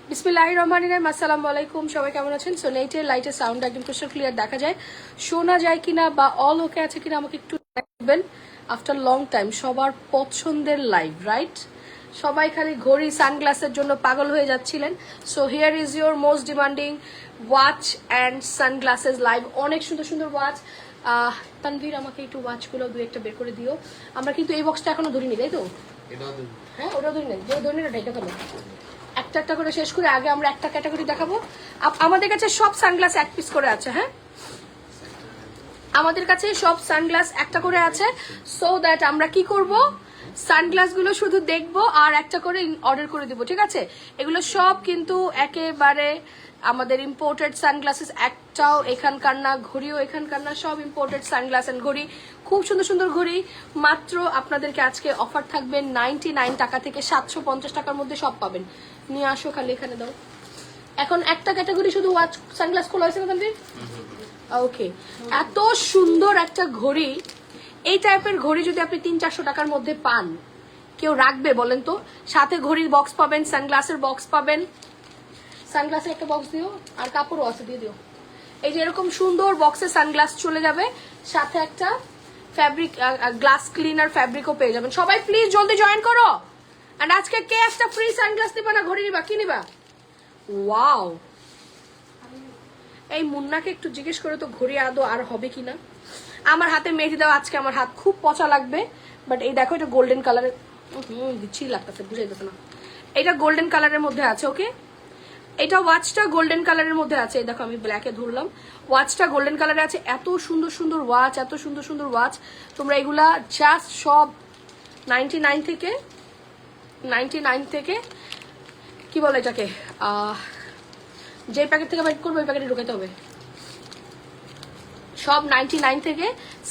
বিসমিল্লাহির রহমানির রহিম। আসসালামু আলাইকুম, সবাই কেমন আছেন? সো নেটের লাইটের সাউন্ড একদম ক্রিস্টাল ক্লিয়ার দেখা যায়, শোনা যায় কিনা বা অল ওকে আছে কিনা আমাকে একটু দেখবেন। আফটার লং টাইম সবার পছন্দের লাইভ, রাইট? সবাই খালি ঘড়ি সানগ্লাসের জন্য পাগল হয়ে যাচ্ছিলেন। So here is your most demanding watch and sunglasses live. অনেক সুন্দর সুন্দর ওয়াচ। তানভীর আমাকে একটু ওয়াচগুলো দু একটা বের করে দিও। আমরা কিন্তু এই বক্সটা এখনো ধরিনি, তাই তো? হ্যাঁ, ওটাও ধরি নাই, যে ধরি না এটা কেন একটা একটা করে শেষ করে আগে আমরা একটা ক্যাটাগরি দেখাবো। আমাদের কাছে সব সানগ্লাস এক পিস করে আছে। হ্যাঁ, আমাদের কাছে সব সানগ্লাস একটা করে আছে। সো দ্যাট আমরা কি করব, সানগ্লাস গুলো শুধু দেখবো আর একটা করে অর্ডার করে দিব, ঠিক আছে? এগুলো সব কিন্তু একেবারে আমাদের ইম্পোর্টেড সানগ্লাসেস, একটাও এখানকার না, ঘড়িও এখানকার না, সব ইম্পোর্টেড সানগ্লাস এন্ড ঘড়ি। খুব সুন্দর সুন্দর ঘড়ি। মাত্র আপনাদেরকে আজকে অফার থাকবে 99 টাকা থেকে 750 টাকার মধ্যে সব পাবেন। নিয়ে আসো, খালি এখানে দাও। এখন একটা ক্যাটাগরি শুধু ওয়াচ সানগ্লাস খোলা হয়েছে না তানভীর? ওকে, এত সুন্দর একটা ঘড়ি। এই টাইপের ঘড়ি যদি আপনি 300-400 টাকার মধ্যে পান, কেউ রাখবে বলেন তো? সাথে ঘড়ির বক্স পাবেন, সানগ্লাসের বক্স পাবেন। সানগ্লাসের একটা বক্স দিও, আর কাপড়ও আছে, দিয়ে দিও। এই যে এরকম সুন্দর বক্সে সানগ্লাস চলে যাবে, সাথে একটা ফ্যাব্রিক গ্লাস ক্লিনার ফ্যাব্রিকও পেয়ে যাবেন। সবাই প্লিজ জলদি জয়েন করো। এন্ড আজকে কে একটা ফ্রি সানগ্লাস নিবা না ঘড়ি নিবা, কি নিবা? ওয়াও, এই মুন্নাকে একটু জিজ্ঞেস করে তো ঘড়ি আদৌ আর হবে কিনা। আমার হাতে মেহেদি দেওয়া, আজকে আমার হাত খুব পচা লাগবে। বাট এই দেখো, এটা গোল্ডেন কালারের, দিচ্ছি লাগতেছে, বুঝাইতেছে না। এটা গোল্ডেন কালারের মধ্যে আছে। ওকে, এটা ওয়াচটা গোল্ডেন কালারের মধ্যে আছে। এই দেখো, আমি ব্ল্যাকে ধরলাম, ওয়াচটা গোল্ডেন কালারে আছে। এত সুন্দর সুন্দর ওয়াচ, এত সুন্দর সুন্দর ওয়াচ। তোমরা এগুলা জাস্ট সব 99 থেকে কি বলে এটাকে, যে প্যাকেট থেকে বাইট করবো ওই প্যাকেটে ঢুকাইতে হবে। সব 99 থেকে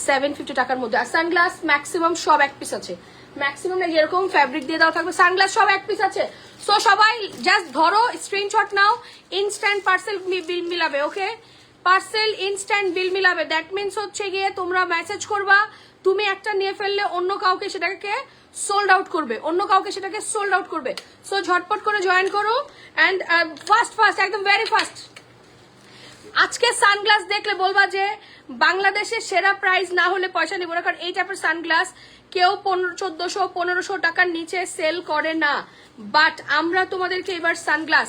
750 টাকার মধ্যে। আর সানগ্লাস ম্যাক্সিমাম সব এক পিস আছে, ম্যাক্সিমাম যেরকম ফ্যাব্রিক দিয়ে দেওয়া থাকবে, সানগ্লাস সব এক পিস আছে। সো সবাই জাস্ট ধরো, স্ক্রিনশট নাও, ইনস্ট্যান্ট পার্সেল বিল মিলাবে। ওকে, পার্সেল ইনস্ট্যান্ট বিল মিলাবে। দ্যাট মিনস হচ্ছে গিয়ে তোমরা মেসেজ করবা, তুমি একটা নিয়ে ফেললে অন্য কাউকে সেটাকে সোল্ড আউট করবে, অন্য কাউকে সেটাকে সোল্ড আউট করবে। সো ঝটপট করে জয়েন করো অ্যান্ড ফাস্ট ফাস্ট, একদম ভেরি ফাস্ট। আজকে সানগ্লাস দেখলে বলবা যে বাংলাদেশের সেরা প্রাইস না হলে পয়সা নিব না, কারণ এই টাইপের সানগ্লাস কেউ 1400-1500 টাকার নিচে সেল করে না। বাট আমরা তোমাদেরকে এবার সানগ্লাস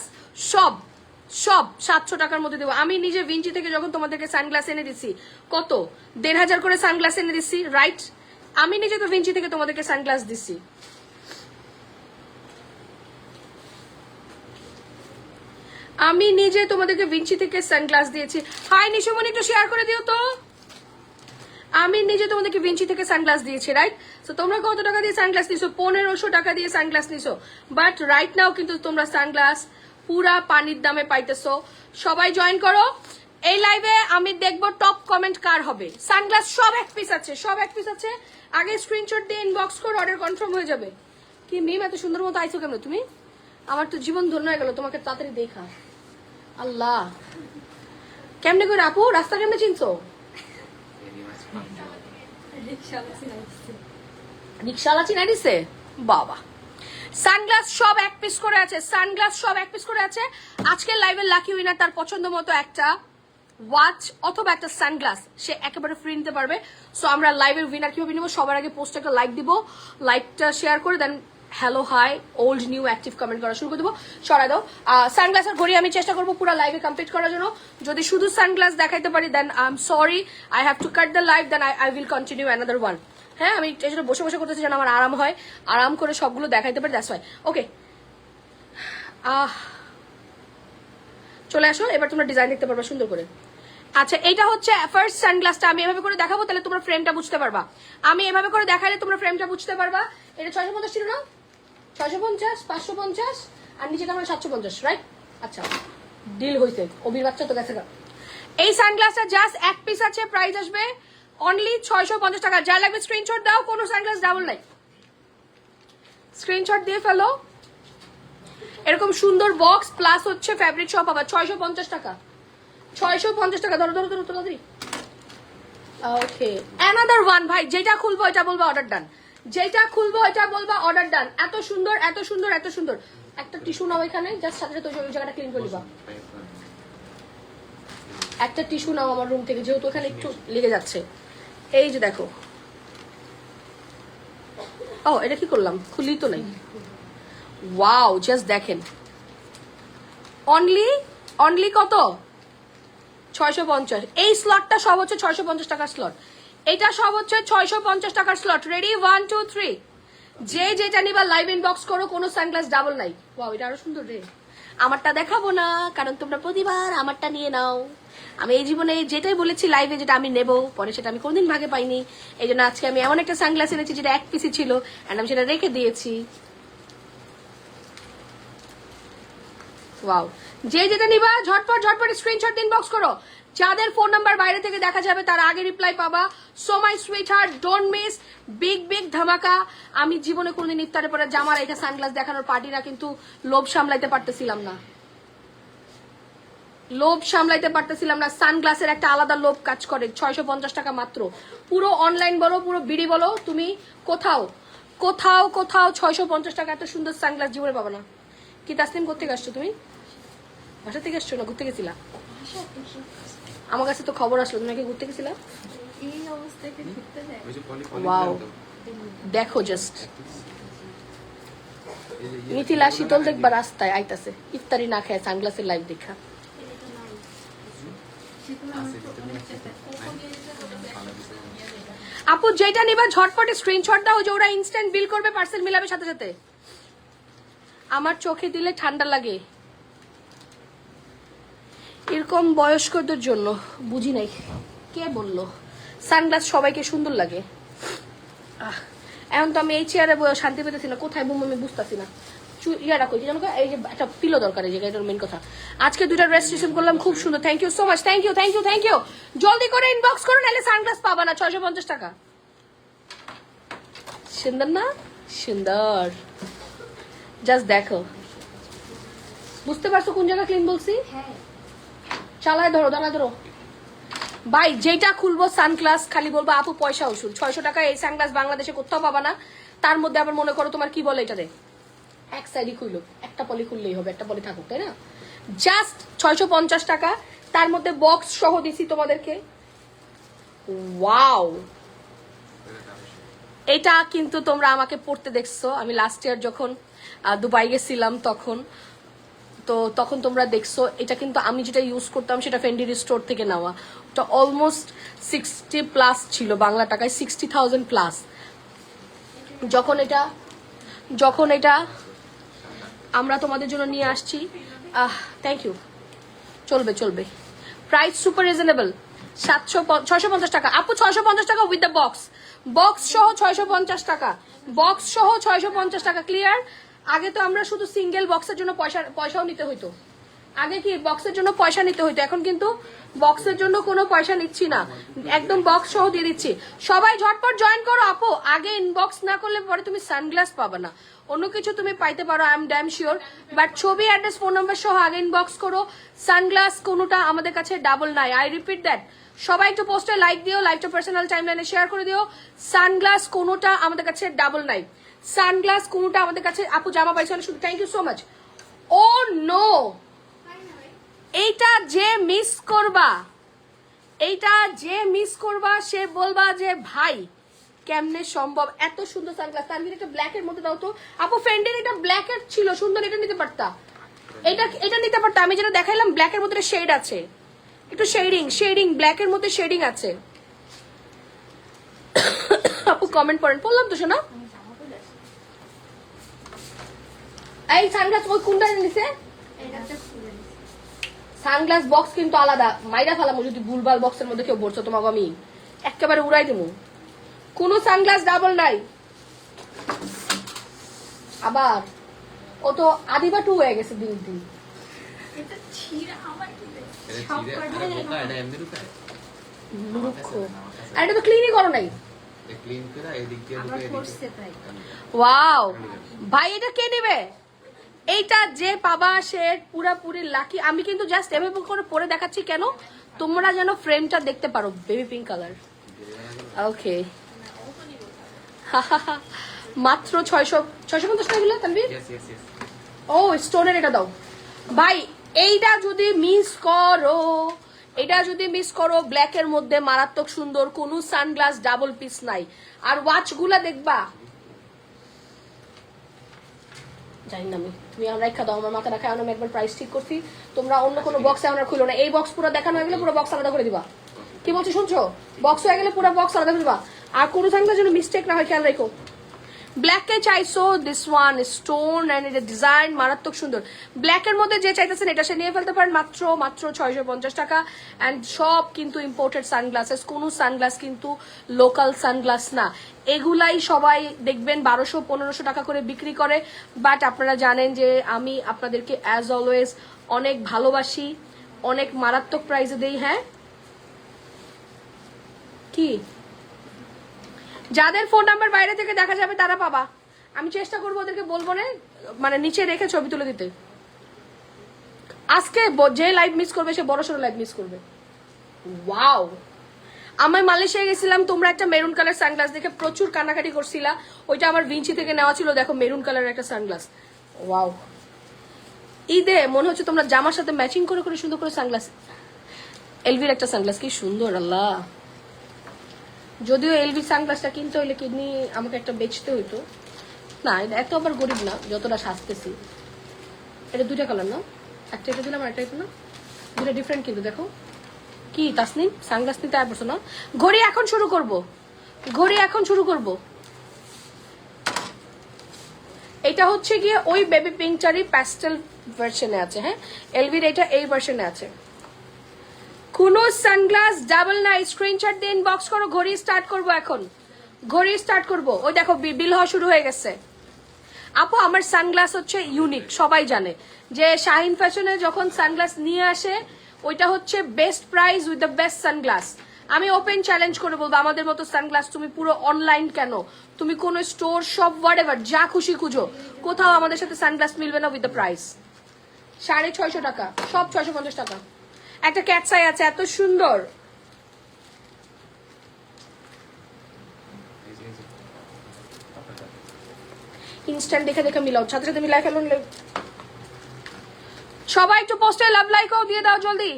সব 700 টাকার মধ্যে দেবো। আমি নিজে ভিঞ্চি থেকে যখন তোমাদেরকে সানগ্লাস এনে দিচ্ছি, কত 1500 করে সানগ্লাস এনে দিচ্ছি, রাইট? আমি নিজে তো ভিঞ্চি থেকে তোমাদেরকে সানগ্লাস দিচ্ছি। আমি নিজে তোমাদেরকে ভিঞ্চি থেকে সানগ্লাস দিয়েছি। হাই নিশোমনি, একটু শেয়ার করে দিও তো। আমি নিজে তোমাদেরকে ভিঞ্চি থেকে সানগ্লাস দিয়েছি, রাইট? তো তোমরা কত টাকা দিয়ে সানগ্লাস নিছো? 1500 টাকা দিয়ে সানগ্লাস নিছো। বাট রাইট নাও কিন্তু তোমরা সানগ্লাস পুরা পানির দামে পাইতেছো। সবাই জয়েন করো এই লাইভে। আমি দেখবো টপ কমেন্ট কার হবে। সানগ্লাস সব এক পিস আছে, সব এক পিস আছে। আগে স্ক্রিনশট দিয়ে ইনবক্স করো, অর্ডার কনফার্ম হয়ে যাবে। কি মিম, এত সুন্দর মতো আইছো কেন তুমি? আমার তো জীবন ধন্য হয়ে গেল তোমাকে তাড়াতাড়ি দেখা। আল্লাহ, কেমনে করে আপু, রাস্তা কেমনে চিনছো? রিক্সাওয়ালা চিনাই দিছে, বাবা। সানগ্লাস সব এক পিস করে আছে, সানগ্লাস সব এক পিস করে আছে। আজকের লাইভের লাকি উইনার তার পছন্দ মতো একটা ওয়াচ অথবা একটা সানগ্লাস সে একেবারে ফ্রি নিতে পারবে। সো আমরা লাইভের উইনার কিভাবে নিব, সবার আগে পোস্টে একটা লাইক দিব, লাইকটা শেয়ার করে দেন hello hi old new active comment করা শুরু করে দেবো। সরাই দাও। সানগ্লাসের ঘড়ি আমি চেষ্টা করবো পুরো লাইভে কমপ্লিট করার জন্য। যদি শুধু সানগ্লাস দেখাইতে পারি then I am sorry, I have to cut the live, then I will continue another one. হ্যাঁ, আমি এই জন্য বসে বসে করতেছি যেন আমার আরাম হয়, আরাম করে সবগুলো দেখাইতে পারি, দ্যাটস ওয়াই। ওকে, চলে আসো, এবার তোমরা ডিজাইন দেখতে পারবা সুন্দর করে। আচ্ছা, এটা হচ্ছে ফার্স্ট সানগ্লাসটা। আমি এভাবে করে দেখাবো, তাহলে তোমরা ফ্রেমটা বুঝতে পারবা। আমি এভাবে করে দেখাইলে তোমরা ফ্রেমটা বুঝতে পারবা। এটা 650 ছিল না? 650, 550 আর নিচে আমার 750, রাইট? আচ্ছা, ডিল হইছে। অভির বাচ্চা তো গেছে। এই সানগ্লাসটা জাস্ট এক পিস আছে, প্রাইস আসবে অনলি 650 টাকা। যা লাগবে স্ক্রিনশট দাও, কোনো সানগ্লাস ডাবল নাই, স্ক্রিনশট দিয়ে ফেলো। এরকম সুন্দর বক্স প্লাস হচ্ছে ফ্যাব্রিক সব পাবা 650 টাকা। 650 টাকা। ধরো ধরো ধরো ধরো। ওকে, অ্যানাদার ওয়ান ভাই, যেটা খুলবো এটা বলবো অর্ডার ডান। যেটা খুলবো এটা বলবা অর্ডার ডান। এত সুন্দর এত সুন্দর এত সুন্দর। একটা টিস্যু নাও এখানে, জাস্ট সাথে সাথে ওই জায়গাটা ক্লিন করে দিবা। একটা টিস্যু নাও আমার রুম থেকে, যেহেতু এখানে একটু লেগে যাচ্ছে। এই যে দেখো, ও এটা কি করলাম, খুলি তো নাই। ওয়াও, জাস্ট দেখেন, অনলি অনলি কত, 650। এই স্লটটা সব হচ্ছে 650 টাকার স্লট, এটা সব হচ্ছে 650 টাকার স্লট। রেডি, 1 2 3। যে যেটা নিবা লাইভ ইনবক্স করো, কোনো সানগ্লাস ডাবল নাই। ওয়াও, এটা আরো সুন্দর রে। আমারটা দেখাবো না, কারণ তোমরা প্রতিবার আমারটা নিয়ে নাও। আমি এই জীবনে যেটাই বলেছি লাইভে, যেটা আমি নেব পরে, সেটা আমি কোনদিন ভাগে পাইনি। এই জন্য আজকে আমি এমন একটা সানগ্লাস এনেছি যেটা এক পিসি ছিল, এন্ড আমি সেটা রেখে দিয়েছি। ওয়াও, যে যেটা নিবা ঝটপট ঝটপট স্ক্রিনশট ইনবক্স করো। যাদের ফোন নাম্বার বাইরে থেকে দেখা যাবে তার আগে রিপ্লাই পাবা। So my sweet heart, don't miss big big ধামাকা। আমি জীবনে কোনদিন ইফতারের পরে জামার এটা সানগ্লাস দেখানোর পার্টিরা কিন্তু লোভ সামলাইতে পারতেছিলাম না, লোভ সামলাইতে পারতেছিলাম না। সানগ্লাসের একটা আলাদা লোভ কাজ করে। 650 টাকা মাত্র। পুরো অনলাইন বলো, পুরো বিডি বলো, তুমি কোথাও কোথাও কোথাও 650 টাকা এত সুন্দর সানগ্লাস জীবনে পাবে না। কি তাসলিম, করতে আসছো তুমি? বাসা থেকে আসছো না ঘুরতে গেছিলা? আমার কাছে তো খবর আসলো তুমি নাকি ঘুরতে গেছিলা। ওয়াও, দেখো জাস্ট মিথিলা শীতল দেখবা রাস্তায় আইতাছে, ইফতারি না খায় সানগ্লাসের লাইভ দেখা। আপু যেটা নিবা ঝটপট স্ক্রিনশট দাও, যে ওরা ইনস্ট্যান্ট বিল করবে, পার্সেল মিলাবে সাথে সাথে। আমার চোখে দিলে ঠান্ডা লাগে, এরকম বয়স্কদের জন্য। বুঝি নাই, কে বললো সানগ্লাস সবাইকে সুন্দর লাগে। এখন তো আমি এই চেয়ারে শান্তি পেতেছি না, কোথায় বুম আমি বুঝতেছি না। ইয়াটা কই জানো, এই যে একটা পিলো দরকার, এই জায়গায় এটার মেন কথা। আজকে দুইটা ড্রেস রিসিভ করলাম, খুব সুন্দর। Thank you so much, thank you thank you thank you. জলদি করে ইনবক্স করো, নাহলে সানগ্লাস পাবা না। 650 টাকা। সুন্দর না? সুন্দর, জাস্ট দেখো। বুঝতে পারছো কোন জায়গা ক্লিন বলছি? চালায় ধরো, দাঁড়া ধরো ভাই। যেটা খুলবো সানগ্লাস খালি বলবো আপু পয়সা উসুল। 600 টাকা এই সানগ্লাস বাংলাদেশে কোথাও পাবা না। তার মধ্যে আবার মনে করো তোমার কি বলে এটারে, এক সাইডই খুললো, একটা পলি খুললেই হবে, একটা পলি থাকুক, তাই না? জাস্ট 650 টাকা, তার মধ্যে বক্স সহ দিছি তোমাদেরকে। ওয়াও, এটা কিন্তু তোমরা আমাকে পড়তে দেখছো। আমি লাস্ট ইয়ার যখন দুবাই গেছিলাম তখন তোমরা দেখছো। এটা কিন্তু আমি যেটা ইউজ করতাম সেটা ফেন্ডির স্টোর থেকে নেওয়া। ওটা অলমোস্ট 60+ ছিল, বাংলা টাকায় 60,000+। যখন এটা আমরা তোমাদের জন্য নিয়ে আসছি, থ্যাংক ইউ, চলবে। প্রাইস সুপার রিজনেবল, 650 টাকা। আপু 650 টাকা উইথ দ্য বক্স সহ 650 টাকা, বক্স সহ 650 টাকা। ক্লিয়ার? আগে তো আমরা শুধু সিঙ্গেল বক্সের জন্য পয়সাও নিতে হইতো। আগে কি বক্সের জন্য পয়সা নিতে হইতো, এখন কিন্তু বক্সের জন্য কোনো পয়সা নিচ্ছি না, একদম বক্স সহ দিয়ে দিচ্ছি। সবাই ঝটপট জয়েন করো আপু। আগে ইনবক্স না করলে পরে তুমি সানগ্লাস পাবে না, অন্য কিছু তুমি পাইতে পারো, I am damn sure. But ছবি, অ্যাড্রেস, ফোন নাম্বার সহ আগে ইনবক্স করো। সানগ্লাস কোনোটা আমাদের কাছে ডাবল নাই, আই রিপিট দ্যাট। সবাই একটু পোস্টে লাইক দিও, লাইভটা পার্সোনাল টাইমলাইনে শেয়ার করে দিও। সানগ্লাস কোনোটা আমাদের কাছে ডাবল নাই, সানগ্লাস কোনোটা আমাদের কাছে। আপু জামা পাইছো শুধু, thank you so much. Oh no, এইটা যে মিস করবা সে বলবা যে ভাই কেমনে সম্ভব এত সুন্দর সানগ্লাস। তানভীর একটা ব্ল্যাক এর মধ্যে দাও তো আপু। ফেন্ডের এটা ব্ল্যাক এর ছিল সুন্দর, এটা নিতে পারতা, এটা নিতে পারতা। আমি যেটা দেখাইলাম ব্ল্যাক এর মধ্যে শেড আছে, একটু শেডিং ব্ল্যাক এর মধ্যে শেডিং আছে। আপু কমেন্ট পড়েন, বললাম তো শোনা। এই সানগ্লাস ওই কোনটা নিছে? সানগ্লাস বক্স কিন্তু আলাদা, মাইরা ফেলাম যদি ভুলভাল বক্সের মধ্যে কেউ বলছো তোমাকে আমি একেবারে উড়াই দেবো। কোনো সানগ্লাস ডাবল নাই। আবার ও তো আদিবা 2 হয়ে গেছে দিন দিন। আর এটা তো ক্লিনই করো নাই। ওয়াও ভাই, এটা কে নেবে? এইটা যে পাবা সে পুরাপুরি লাকি। আমি কিন্তু জাস্ট এভাবে করে পরে দেখাচ্ছি কেন, তোমরা যেন ফ্রেমটা দেখতে পারো। বেবি পিঙ্ক কালার, ওকে। মাত্র 650 টাকা দিলে তানভীর। ও স্টোনের এটা দাও ভাই। এইটা যদি মিস করো, এটা যদি মিস করো, ব্ল্যাকের মধ্যে মারাত্মক সুন্দর, কোনো সানগ্লাস ডাবল পিস নাই। আর ওয়াচ গুলা দেখবা, জানি না আমি, তুমি আমার রেখা দাও, আমার মাথা রাখা। আমি একবার প্রাইস ঠিক করছি, তোমরা অন্য কোনো বক্সে আমরা খুলো না। এই বক্স পুরো দেখানো হয়ে গেলে পুরো বক্স আলাদা করে দিবা। কি বলছো শুনছো? বক্স হয়ে গেলে পুরো বক্স আলাদা করে দিবা। আর কোনো সানগ্লাস যেন মিস্টেক না হয় খেয়াল রেখো। ব্ল্যাক কে চাইছো, দিস ওয়ান স্টোন এন্ড এটা ডিজাইন মারাত্মক সুন্দর। ব্ল্যাকের মধ্যে যে চাইতেছেন এটা সে নিয়ে ফেলতে পারেন মাত্র 650 টাকা। এন্ড সব কিন্তু ইম্পোর্টেড সানগ্লাসেস, কোনো সানগ্লাস কিন্তু লোকাল সানগ্লাস না। এগুলাই সবাই দেখবেন 1200-1500 টাকা করে বিক্রি করে। বাট আপনারা জানেন যে আমি আপনাদেরকে অ্যাজ অলওয়েজ অনেক ভালোবাসি, অনেক মারাত্মক প্রাইসে দেই। হ্যাঁ কি, যাদের ফোন নাম্বার বাইরে থেকে দেখা যাবে তারা পাবা। আমি চেষ্টা করবো ওদেরকে বলবো না, মানে নিচে রেখে ছবি তুলে দিতে। আজকে যে লাইভ মিস করবে সে বড়সড় লাইভ মিস করবে। ওয়াও, আমি মালয়েশিয়া গেছিলাম, তোমরা একটা মেরুন কালার সানগ্লাস দেখে প্রচুর কান্নাকাটি করছিলা। ওইটা আমার ভিঞ্চি থেকে নেওয়া ছিল। দেখো মেরুন কালার একটা সানগ্লাস। ওয়াও, ঈদে মনে হচ্ছে তোমরা জামার সাথে ম্যাচিং করে করে সুন্দর করে সানগ্লাস। এলভির একটা সানগ্লাস কি সুন্দর, আল্লাহ। যদিও এলভি সানগ্লাসটা কিনতে হইলে কিডনি আমাকে একটা বেচতে হইতো না, এটা এত আবার গরিব না যতটা সাজতেছি। এটা দুইটা কালার না, একটা এটা দিলাম আর একটা এটা না, দুটো ডিফারেন্ট কিন্তু। দেখো কি তাসনিম সানগ্লাস নিতে আর পড়ছো না। ঘড়ি এখন শুরু করব, ঘড়ি এখন শুরু করব। এটা হচ্ছে গিয়ে ওই বেবি পিঙ্কটারই প্যাস্টেল ভার্সনে আছে। হ্যাঁ, এলভির এটা এই ভার্সনে আছে। কোনো সানগ্লাস ডাবল না, স্ক্রিনশট দিয়ে ইনবক্স করো। ঘড়ি স্টার্ট করব এখন, ঘড়ি স্টার্ট করব। ওই দেখো বিল হওয়া শুরু হয়ে গেছে। আপু আমার সানগ্লাস হচ্ছে ইউনিক, সবাই জানে যে শাহিন ফ্যাশনে যখন সানগ্লাস নিয়ে আসে ওইটা হচ্ছে best price with the best sunglass. আমি ওপেন চ্যালেঞ্জ করে বলবো, আমাদের মতো সানগ্লাস তুমি পুরো অনলাইন কেন, তুমি কোন স্টোর শপ হোয়াটএভার যা খুশি খুঁজো, কোথাও আমাদের সাথে সানগ্লাস মিলবে না উইথ দ্য প্রাইস। 650 টাকা, সব 650 টাকা। একটা ক্যাটসাই আছে এত সুন্দর, ইনস্ট্যান্ট দেখে দেখে মিলাও, সাথে সাথে মিলাই ফেলুন। সবাই একটু পোস্টে লাভ লাইকও দিয়ে দাও জলদি।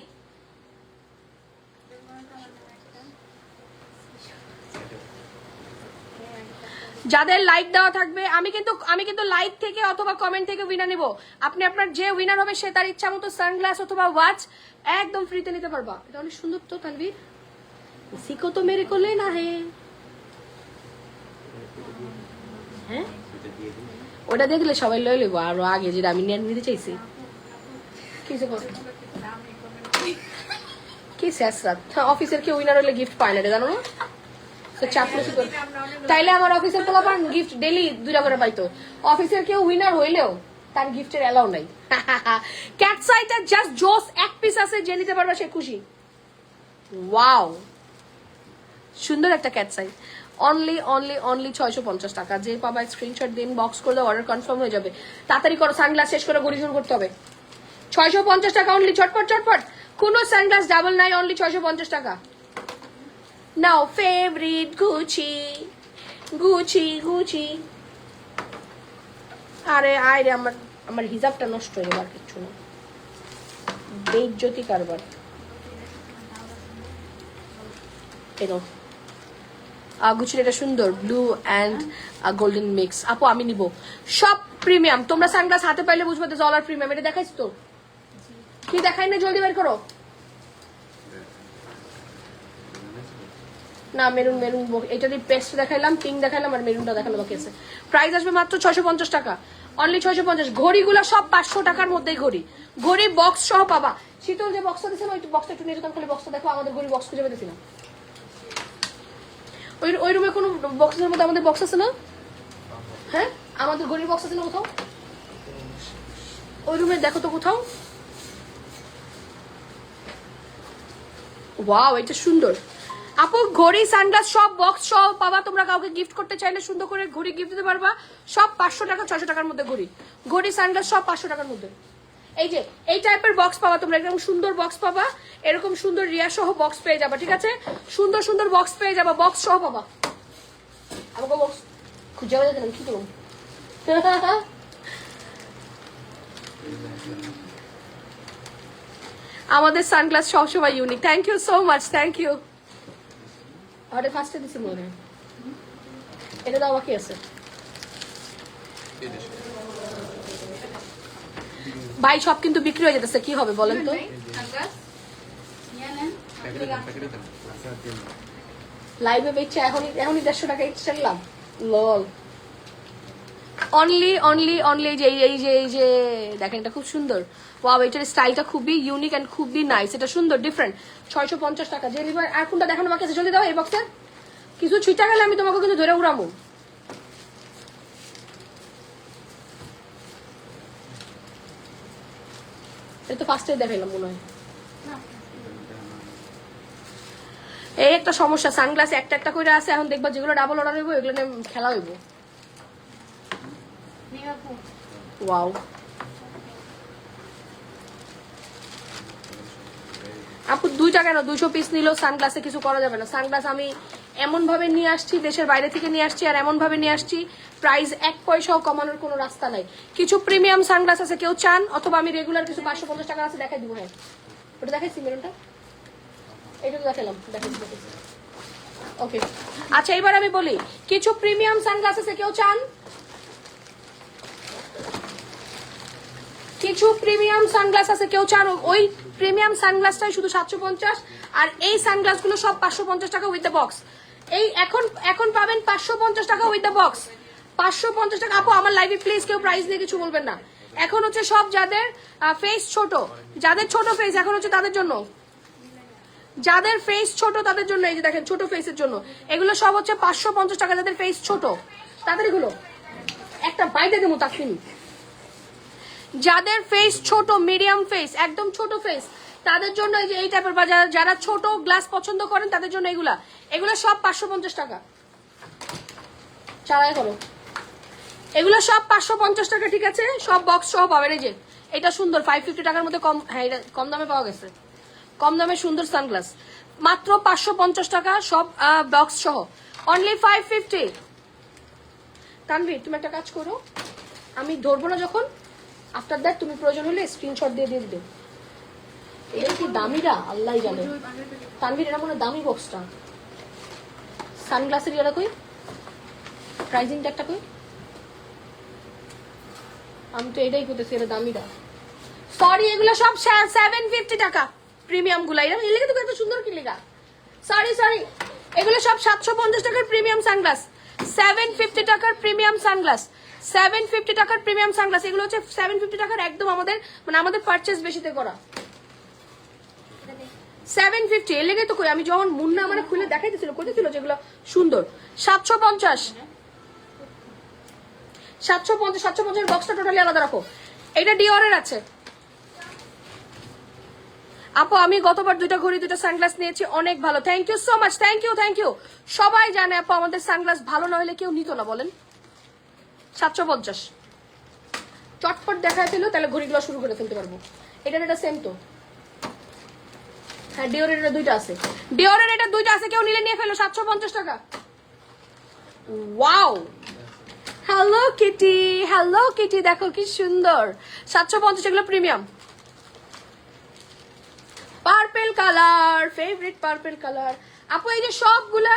যাদের লাইক দেওয়া থাকবে, আমি কিন্তু লাইক থেকে অথবা কমেন্ট থেকে উইনার নিব। আপনি আপনার যে উইনার হবে সে তার ইচ্ছা মতো সানগ্লাস অথবা ওয়াচ একদম ফ্রিতে নিতে পারবা। এটা অনেক সুন্দর তো তানভীর, সিকো তো মেরে কোলে না হে। হ্যাঁ, ওটা দেখলে সবাই লয়ে লইব আরো আগে, যেটা আমি নিতে চাইছি। কি শেষরাত, অফিসের কেউ উইনার হলে গিফট পায় না, এটা জানো না? তাইলে আমার অফিসের পোলাপান গিফট ডেইলি 2টা করে পাইতো। অফিসের কেউ উইনার হইলেও তার গিফটের অ্যালাউ নাই। ক্যাটসাইটা জাস্ট জোস, এক পিস আছে, যে নিতে পারবে সে খুশি। ওয়াও, সুন্দর একটা ক্যাটসাই। অনলি 650 টাকা। যে পাবা স্ক্রিনশট দিন, বক্স করে দাও, অর্ডার কনফার্ম হয়ে যাবে। তাড়াতাড়ি করো, সানগ্লাস শেষ করে ঘড়ি শুরু করতে হবে। 650 টাকা অনলি, চটপট চটপট। কোনো সানগ্লাস ডাবল নাই, অনলি 650 টাকা। নাও ফেভারিট গুচি গুচি গুচি। আরে আয় রে, আমার হিজাবটা নষ্ট হয়ে গেল, আর কিচ্ছু না, বেইজ্জতি কারবার। এনো গুচির এটা সুন্দর, ব্লু অ্যান্ড গোল্ডেন মিক্স। আপু আমি নিব সব প্রিমিয়াম। তোমরা সানগ্লাস হাতে পাইলে বুঝবে তো জলার প্রিমিয়াম। এটা দেখাইছি তো, কি দেখাই না, জলদি বের করো না। মেরুন মেরুন এটা দিয়ে পেস্ট দেখাইলাম, পিঙ্ক দেখাইলাম, আর মেরুনটা দেখালাম বাকি আছে। প্রাইস আসবে মাত্র 650 টাকা, অনলি 650। ঘড়িগুলো সব 500 টাকার মধ্যেই ঘড়ি, ঘড়ি বক্স সহ পাবা। শীতল যে বক্সটা দিয়েছে ওই বক্সটা একটু নিয়ে যেতাম, খালি বক্সটা দেখো। আমাদের ঘড়ি বক্স খুঁজে পেতেছি না। ওই রুমে কোনো বক্সের মধ্যে আমাদের বক্স আছে না? হ্যাঁ, আমাদের ঘড়ির বক্স আছে না কোথাও? ওই রুমে দেখো তো কোথাও। ওয়াও, এটা সুন্দর। আপু ঘড়ি সানগ্লাস সব বক্স সব পাবা। তোমরা কাউকে গিফট করতে চাইলে সুন্দর করে ঘড়ি গিফট দিতে পারবা। সব 500 টাকা 600 টাকার মধ্যে ঘড়ি, ঘড়ি সানগ্লাস সব 500 টাকার মধ্যে। এই যে এই টাইপের বক্স পাবা তোমরা, এরকম সুন্দর বক্স পাবা, এরকম সুন্দর রিয়া সহ বক্স পেয়ে যাবা। ঠিক আছে, সুন্দর সুন্দর বক্স পেয়ে যাবা, বক্স সহ পাবা। আমাকে বক্স খুঁজে বাজে কি করুন। আমাদের সানগ্লাস সবসময় unique. Thank you so much, thank you. আমাদের ফার্স্টে দিছি মনে হয়, এটা দাও বাকি আছে। ভাই সব কিন্তু বিক্রি হয়ে যেতেছে, কি হবে বলেন তো? লাইভে বেচছে এখনই 150 টাকা ইনস্টাগ্রাম লল। অনলি অনলি অনলি এই যে দেখেন, এটা খুব সুন্দর। ওয়াও, এটার স্টাইলটা খুবই ইউনিক এন্ড খুবই নাইস, এটা সুন্দর ডিফারেন্ট। 650 টাকা। যে লিভার আর কোনটা দেখানো বাকি আছে জলদি দাও। এই বক্সে কিছু ছুটা গেলে আমি তোমাকে কিন্তু ধরে উড়াবো। এটা তো ফার্স্টে দেখাইলাম মনে হয়। এই একটা সমস্যা, সানগ্লাস একটা একটা করে আছে, এখন দেখবা যেগুলো ডাবল অর্ডার হইব এগুলো নিয়ে খেলা হইব। ওয়াও, আপু 2 টাকা না 200 পিস নিলেও সানগ্লাসে কিছু করা যাবে না। সানগ্লাস আমি এমন ভাবে নিয়ে আসছি, দেশের বাইরে থেকে নিয়ে আসছি, আর এমন ভাবে নিয়ে আসছি প্রাইস 1 পয়সাও কমানোর কোনো রাস্তা নাই। কিছু প্রিমিয়াম সানগ্লাস আছে, কেউ চান, অথবা আমি রেগুলার কিছু 550 টাকা আছে দেখাই দিব। হ্যাঁ, ওটা দেখাইছি মেরুনটা, এটা তো দেখালাম, দেখাইছি। ওকে, আচ্ছা এবার আমি বলি, কিছু প্রিমিয়াম সানগ্লাস আছে, কেউ চান? কিছু প্রিমিয়াম সানগ্লাস আছে, কেউ চান? ওই প্রিমিয়াম সানগ্লাসটাই শুধু 750, আর এই সানগ্লাস গুলো সব 550 টাকা উইথ দ্য বক্স। এই এখন পাবেন 550 টাকা উইথ দ্য বক্স, 550 টাকা। আপু আমার লাইভে প্লিজ কেউ প্রাইস নিয়ে কিছু বলবেন না। এখন হচ্ছে সব যাদের ফেস ছোট, যাদের ছোট ফেস, এখন হচ্ছে তাদের জন্য, যাদের ফেস ছোট তাদের জন্য। এই যে দেখেন ছোট ফেসের জন্য এগুলো সব হচ্ছে 550 টাকা। যাদের ফেস ছোট তাদের এগুলো একটা বাইরে দেবো তাকিন। যাদের ফেস ছোট, মিডিয়াম ফেস, একদম ছোট ফেস, তাদের জন্য এই যে এই টাইপের, বা যারা ছোট গ্লাস পছন্দ করেন তাদের জন্য এগুলা সব 550 টাকা। চালাই করো, এগুলো সব 550 টাকা, ঠিক আছে? সব বক্স সহ পাবেন। এই যে এটা সুন্দর, 550 টাকার মধ্যে কম। হ্যাঁ, এটা কম দামে পাওয়া গেছে, কম দামে সুন্দর সানগ্লাস মাত্র 550 টাকা, সব বক্স সহ, অনলি 550। তানভীর তুমি একটা কাজ করো, আমি ধরবো না যখন, আফটার দ্যাট তুমি প্রয়োজন হলে স্ক্রিনশট দিয়ে দিবে। এটা কি দামিটা আল্লাহ জানে। তানভীর এটা মনে দামি বক্সটা। সানগ্লাসের ইয়েটা কই, প্রাইজিং ট্যাগটা কই? আমি তো এটাই করতেছি, এটা দামিটা। সরি, এগুলো সব 750 টাকা প্রিমিয়াম গুলা। এরকম এলাকা তো এত সুন্দর কি লেখা। সরি, এগুলো সব 750 টাকার প্রিমিয়াম সানগ্লাস, 750 টাকার প্রিমিয়াম সানগ্লাস, 750 টাকার প্রিমিয়াম সানগ্লাস। এগুলো হচ্ছে 750 টাকার, একদম আমাদের মানে আমাদের পারচেজ বেশিতে করা। 750 এর লেগে তো কই, আমি যখন মুন্না মানে খুলে দেখাইতেছিল কইতেছিল যেগুলো সুন্দর। 750 750 বক্সটা টোটালি আলাদা রাখো। এটা ডিওরের আছে। আপু আমি গতবার 2টা ঘড়ি 2টা সানগ্লাস নিয়েছি, অনেক ভালো। Thank you so much, thank you. সবাই জানে আপু আমাদের সানগ্লাস ভালো না হলে কেউ নিত না, বলেন। 750 চটপট দেখায় ফেলো, তাহলে ঘড়িগুলো শুরু করে ফেলতে পারবো। এটা সেম তো। হ্যাঁ, ডিওরের এটা 2টা আছে, ডিওরের এটা 2টা আছে, কেউ নিলে নিয়ে ফেলো। 750 টাকা। ওয়াও, হ্যালো কিটি, দেখো কি সুন্দর। 750, এগুলো premium. Purple colour, favourite purple colour. আপু এই যে সবগুলা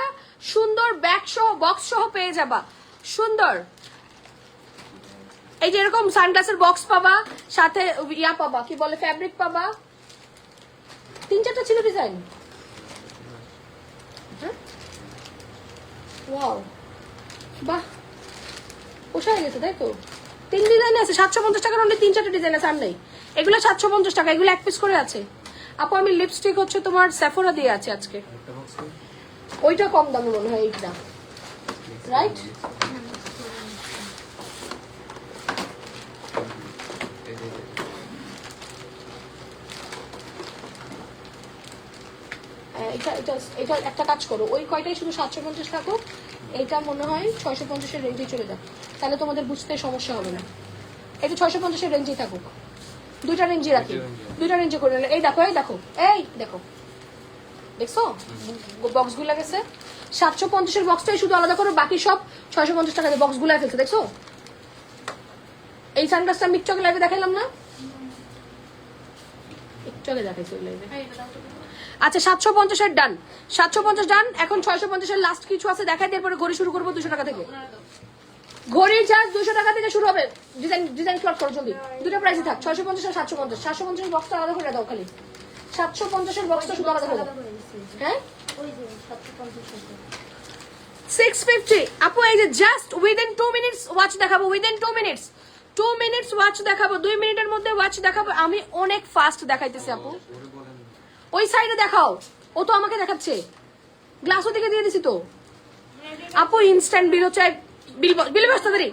সুন্দর ব্যাগ সহ, বক্স সহ পেয়ে যাবা, সুন্দর। এই যে এরকম সানগ্লাসের বক্স পাবা, সাথে ইয়া পাবা, কি বলে, ফ্যাব্রিক পাবা। 3-4টা ছিল ডিজাইন। ওয়াও, বাহ, পোষায় গেছে, তাই তো। 3 ডিজাইন আছে, 750 টাকার অনলি 3-4টা ডিজাইন আছে, আর নেই। এগুলো 750 টাকা, এগুলো 1 পিস করে আছে। আপু আমি লিপস্টিক হচ্ছে তোমার সেফোরা দিয়ে আছে আজকে, ওইটা কম দামে মনে হয়, এইটা রাইট। এটা একটা কাজ করো, ওই কয়টাই শুধু 750 থাকুক, এইটা মনে হয় 650-এর রেঞ্জে চলে যাক, তাহলে তোমাদের বুঝতে সমস্যা হবে না। এটা 650-এর রেঞ্জেই থাকুক, 2টা রেঞ্জে রাখি, 2টা রেঞ্জে করে। এই দেখো, এই দেখো, দেখছো বক্সগুলো গেছে 750-এর বক্সটাই শুধু আলাদা করে, বাকি সব 650 টাকা দিয়ে বক্সগুলো ফেলছে। দেখছো এই সানগ্লাসটা আমি একটু আগে লাইভে দেখাইলাম না, একটু আগে দেখাইছি ওই লাইভে। আচ্ছা 750-এর ডান, 750 ডান। এখন 650-এর লাস্ট কিছু আছে দেখাই, তারপরে ঘড়ি শুরু করবো 200 টাকা থেকে। ঘড়ির চার্জ 200 টাকা থেকে শুরু হবে। ডিজাইন প্লট করো জলদি, দুটো প্রাইসই থাক, 650 আর 750। 750-এর বক্সটা আলাদা করে দাও খালি, 750-এর বক্সটা শুধু আলাদা করে দাও। হ্যাঁ 650 আপু। এই যে জাস্ট উইদিন 2 মিনিটস ওয়াচ দেখাবো, উইদিন 2 মিনিটস, 2 মিনিটস ওয়াচ দেখাবো, 2 মিনিটের মধ্যে ওয়াচ দেখাবো। আমি অনেক ফাস্ট দেখাইতেছি আপু, ওই সাইডে দেখাও, ও তো আমাকে দেখাচ্ছে, গ্লাস ওদিকে দিয়ে দিছি তো আপু। ইনস্ট্যান্ট বিল হচ্ছে, বিল বসতে দেরি,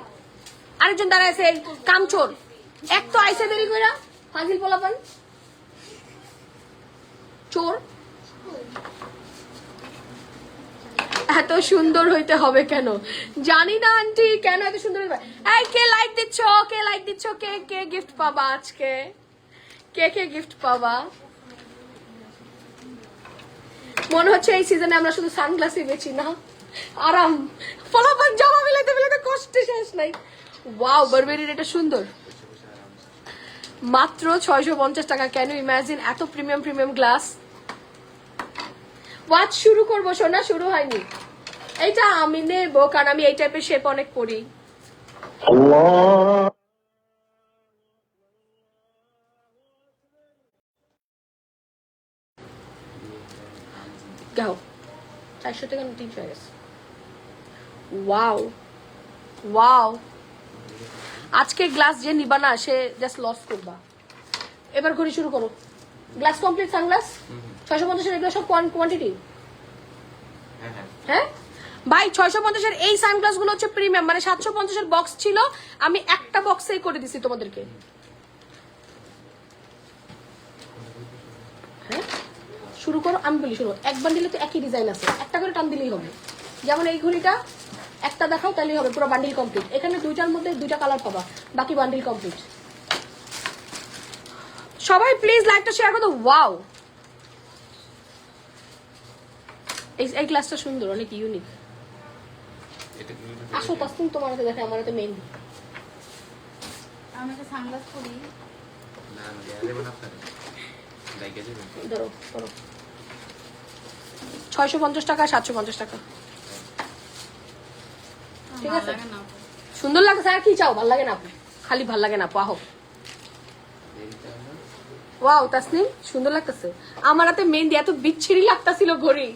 আরেকজন দাঁড়ায় আছে কামচোর, এক তো আইসে দেরি কইরা ফাজিল পোলাপান চোর। এত সুন্দর হইতে হবে কেন জানি না আন্টি, কেন এত সুন্দর হইবে। এই কে লাইক দিচ্ছ, কে লাইক দিচ্ছ, কে কে গিফট পাবা আজকে, কে কে গিফট পাবা? মনে হচ্ছে এই সিজনে আমরা শুধু সানগ্লাসই বেচি না, আরাম ফলাফল জমা মিলাইতে মিলাইতে কষ্টে শেষ নাই। ওয়াও বারবেরির এটা সুন্দর, মাত্র 650 টাকা। কেন ইমাজিন এত প্রিমিয়াম প্রিমিয়াম গ্লাস। ওয়াচ শুরু করবো সোনা, শুরু হয়নি। এইটা আমি নেবো কারণ আমি এই টাইপের শেপ অনেক করি। গাও 400 টাকা 300 হয়ে গেছে। ওয়াও ওয়াও, আজকে গ্লাস যে নিবা না সে জাস্ট লস করবা। এবার ঘড়ি শুরু করো। গ্লাস কমপ্লিট সানগ্লাস 650 এর, এগুলো সব কোয়ান্টিটি। হ্যাঁ ভাই 650 এর এই সানগ্লাস গুলো হচ্ছে প্রিমিয়াম, মানে 750 এর বক্স ছিল, আমি একটা বক্সেই করে দিছি তোমাদেরকে। হ্যাঁ শুরু করো, আমি বলি শুরু। এক বান্ডিলে তো একই ডিজাইন আছে, একটা করে টান দিলেই হবে। যেমন এই ঘড়িটা একটা দেখাও তাহলেই হবে, পুরো বান্ডিল কমপ্লিট। এখানে দুইটার মধ্যে দুইটা কালার পাবা, বাকি বান্ডিল কমপ্লিট। সবাই প্লিজ লাইকটা শেয়ার করো। ওয়াও এই গ্লাসটা সুন্দর, অনেক ইউনিক। আসো তাসনিম, তোমার হাতে দেখে আমার হাতে মেহেন্দি। আমি একটা সানগ্লাস পরি না দেবেন আপনারা লাইক আছে ধরো ধরো 650 টাকা 750 টাকা, ঠিক আছে। সুন্দর লাগছে, আর কি চাও? ভাল লাগে না আপু, খালি ভাল লাগে না আপু। আহো ওয়াও তাসনিম সুন্দর লাগতেছে, আমার হাতে মেহেন্দি এত বিচ্ছিরি লাগতাছিল ঘড়ি।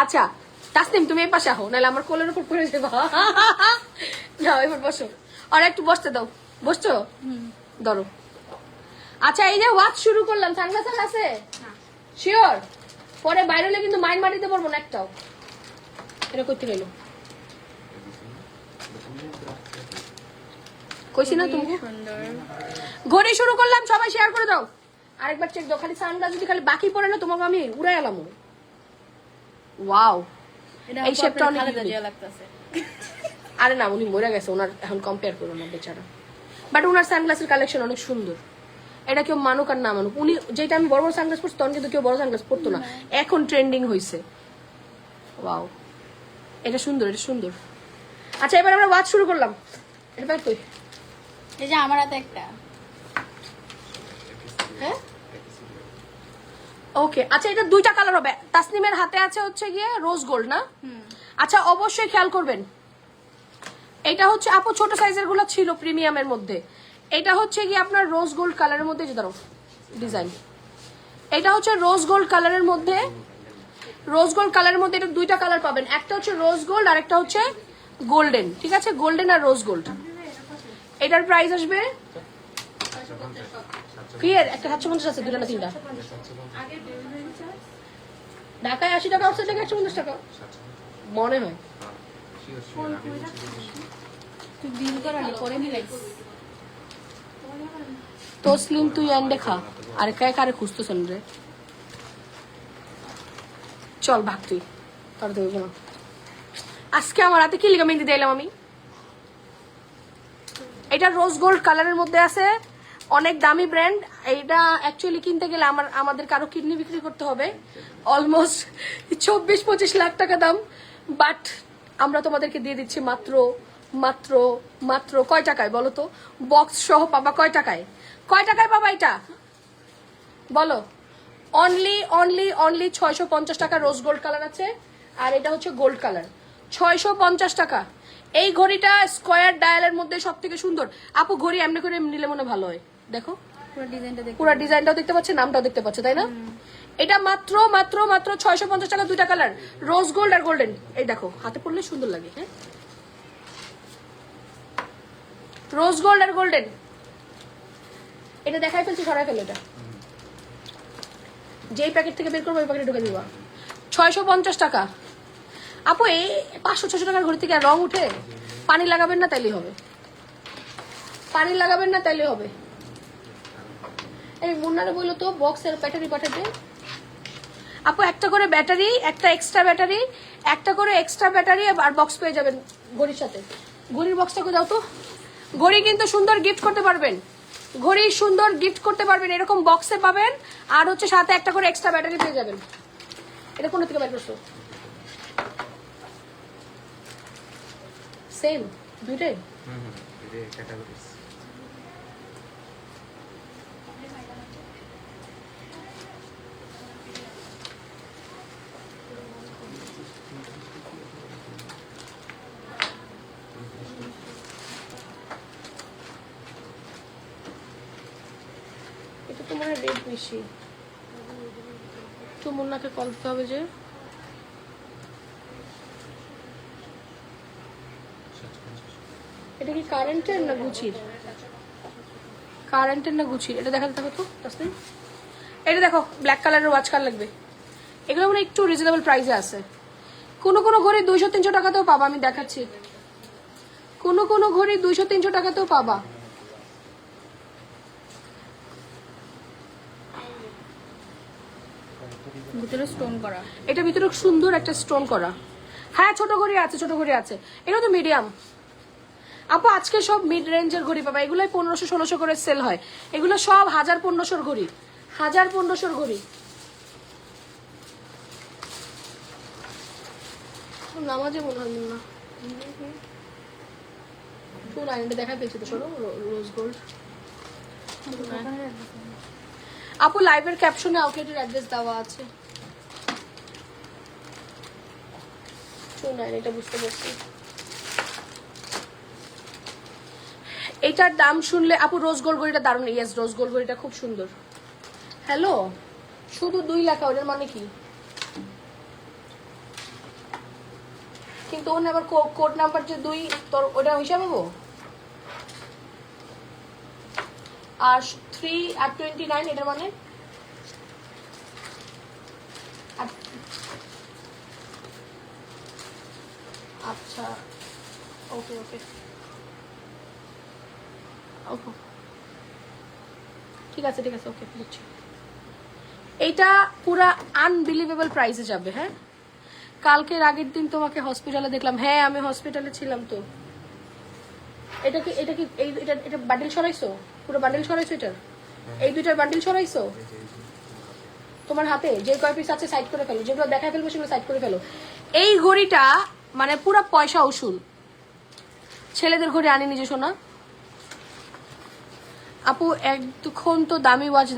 আচ্ছা তাসনিম তুমি এই পাশে আহো, নাহলে আমার কোলের উপর পড়ে যাবা। যাও এবার বসো, আর একটু বসতে দাও। বসছো? ধরো। আচ্ছা এই যে ওয়াচ শুরু করলাম, সানগ্লাস আছে শিওর? পরে বাইরে হলে কিন্তু মাইন্ড মারিতে পারবো না একটাও। এটা করতে গেল কইছি না তুমি। ঘড়ি শুরু করলাম, সবাই শেয়ার করে দাও। আরেকবার চেক দাও, খালি সানগ্লাস যদি খালি বাকি পড়ে না তোমাকে আমি উড়াই এলাম। ওয়াও এই শেপটা অনেক লাগতেছে। আরে না উনি মরে গেছে, ওনার এখন কম্পেয়ার করো না বেচারা। বাট ওনার সানগ্লাসের কালেকশন অনেক সুন্দর। এটা কেউ মানুক আর না মানুক, উনি যেটা আমি বড় বড় সানগ্লাস পরছি তখন কিন্তু কেউ বড় সানগ্লাস পরতো না, এখন ট্রেন্ডিং হয়েছে। ওয়াও এটা সুন্দর, এটা সুন্দর। আচ্ছা এবার আমরা ওয়াচ শুরু করলাম। এটা ব্যাগ কই? এই যে আমার হাতে একটা। হ্যাঁ ওকে। আচ্ছা এটা দুইটা কালার হবে। তাসনিমের হাতে আছে হচ্ছে গিয়ে রোজ গোল্ড না? আচ্ছা অবশ্যই খেয়াল করবেন, এটা হচ্ছে আপু ছোট সাইজের গুলো ছিল প্রিমিয়ামের মধ্যে, এটা হচ্ছে গিয়ে আপনার রোজ গোল্ড কালারের মধ্যে। যে ধরো ডিজাইন, এটা হচ্ছে রোজ গোল্ড কালারের মধ্যে, রোজ গোল্ড কালারের মধ্যে এটা দুইটা কালার পাবেন, একটা হচ্ছে রোজ গোল্ড আর একটা হচ্ছে গোল্ডেন। ঠিক আছে, গোল্ডেন আর রোজ গোল্ড। এটার প্রাইস আসবে কি এর একটা 750 আছে, দুটো না তিনটা। ঢাকায় 80 টাকা, আউটসাইড টাকা 150 টাকা মনে হয়। তুই বিল করালি পরে মিলাইস। তসলিম তুই এন দেখা আর কে কারে খুঁজতেছেন রে? চল ভাগ তুই, তোর দেব না। আজকে আমার হাতে কি লিগা মেহেন্দি দিলাম আমি। এটা রোজ গোল্ড কালারের মধ্যে আছে, অনেক দামি ব্র্যান্ড। এইটা অ্যাকচুয়ালি কিনতে গেলে আমাদের কারো কিডনি বিক্রি করতে হবে, অলমোস্ট 24-25 লাখ টাকা দাম। বাট আমরা তোমাদেরকে দিয়ে দিচ্ছি মাত্র মাত্র মাত্র কয় টাকায় বলো তো? বক্স সহ পাবা কয় টাকায়? কয় টাকায় পাবা এটা বলো? অনলি অনলি অনলি 650 টাকা। রোজ গোল্ড কালার আছে, আর এটা হচ্ছে গোল্ড কালার। 650 টাকা। এই ঘড়িটা স্কোয়ার ডায়ালের মধ্যে সব থেকে সুন্দর। আপু ঘড়ি এমনি করে নিলে মনে ভালো হয়। দেখো পুরো ডিজাইনটা দেখো, পুরো ডিজাইনটাও দেখতে পাচ্ছে, নামটাও দেখতে পাচ্ছে, তাই না? এটা মাত্র মাত্র মাত্র 650 টাকা। দুইটা কালার, রোজ গোল্ড আর গোল্ডেন। এই দেখো হাতে পরলে সুন্দর লাগে। হ্যাঁ, রোজ গোল্ড আর গোল্ডেন। এটা দেখাই ফেলছি, সরাই ফেলো। এটা যেই প্যাকেট থেকে বের করবো ওই প্যাকেটে ঢুকে দিবা। 650 টাকা। আপু এই 500-600 টাকার ঘড়ি থেকে আর রং উঠে? পানি লাগাবেন না তাইলে হবে, পানি লাগাবেন না তাইলে হবে। এই মুন্নারে বললো তো বক্সের ব্যাটারি পাঠাতে। আপু একটা করে ব্যাটারি, একটা এক্সট্রা ব্যাটারি, একটা করে এক্সট্রা ব্যাটারি আর বক্স পেয়ে যাবেন ঘড়ির সাথে। ঘড়ির বক্সটাকে দাও তো। ঘড়ি কিন্তু সুন্দর গিফট করতে পারবেন, ঘড়ি সুন্দর গিফট করতে পারবেন। এরকম বক্সে পাবেন, আর হচ্ছে সাথে একটা করে এক্সট্রা ব্যাটারি পেয়ে যাবেন। এটা কোন থেকে বের করছো? সেম দুইটাই। এটা ক্যাটাগরিজ। এটা তো মনে হয় রেড বেশি। তো মুন্নাকে কল দিতে হবে যে এটা কি কারেন্টের না গুচির? কারেন্টের না গুচির? এটা দেখাতে থাকো তো তাসনিম। এটা দেখো ব্ল্যাক কালারের ওয়াচ কার লাগবে? এগুলো মানে একটু রিজনেবল প্রাইসে আছে। কোনো কোনো ঘড়ি 200-300 টাকাতেও পাবা, আমি দেখাচ্ছি। কোনো কোনো ঘড়ি 200-300 টাকাতেও পাবা। ভিতরে স্টোন করা। এটা ভিতরে সুন্দর একটা স্টোন করা। হ্যাঁ ছোট ঘড়ি আছে, ছোট ঘড়ি আছে। এগুলো তো মিডিয়াম। আপু আজকে সব মিড রেঞ্জের ঘড়ি পাবা। এগুলোই 1500-1600 করে সেল হয়। এগুলো সব 1000-1500 ঘড়ি, 1000-1500 ঘড়ি। নামাজে মনে হয় না। শুন এটা দেখা পেয়েছি তো, শোনো রোজ গোল্ড। আপু লাইভের ক্যাপশনে আউটলেটের অ্যাড্রেস দেওয়া আছে। শুন এটা বুঝতে পারছি। এটার দাম শুনলে আপু রোজ গোল্ড ঘড়িটা দারুণ। ইয়েস রোজ গোল্ড ঘড়িটা খুব সুন্দর। হ্যালো, শুধু 2 লাখ, ওটার মানে কি? কিন্তু ওখানে আবার কোড নাম্বার যে 2, তোর ওটা হিসাব হবো। আর 3 আর 29 এটার মানে আচ্ছা ওকে ওকে ওকে ঠিক আছে ওকে বুঝছি। এইটা পুরা আনবিলিভেবল প্রাইসে যাবে। হ্যাঁ, কালকের আগের দিন তোমাকে হসপিটালে দেখলাম। হ্যাঁ আমি হসপিটালে ছিলাম তো। এটা কি এটা বান্ডিল সরাইছো? পুরো বান্ডিল সরাইছো? এটার এই দুইটার বান্ডিল সরাইছো? তোমার হাতে যে কয় পিস আছে সাইড করে ফেলো, যেগুলো দেখা ফেলবো সেগুলো সাইড করে ফেলো। এই ঘড়িটা মানে পুরো পয়সা উসুল। ছেলেদের ঘড়ি আনি নিজে শোনা। আপু একটুক্ষণ তো দামি ওয়াচ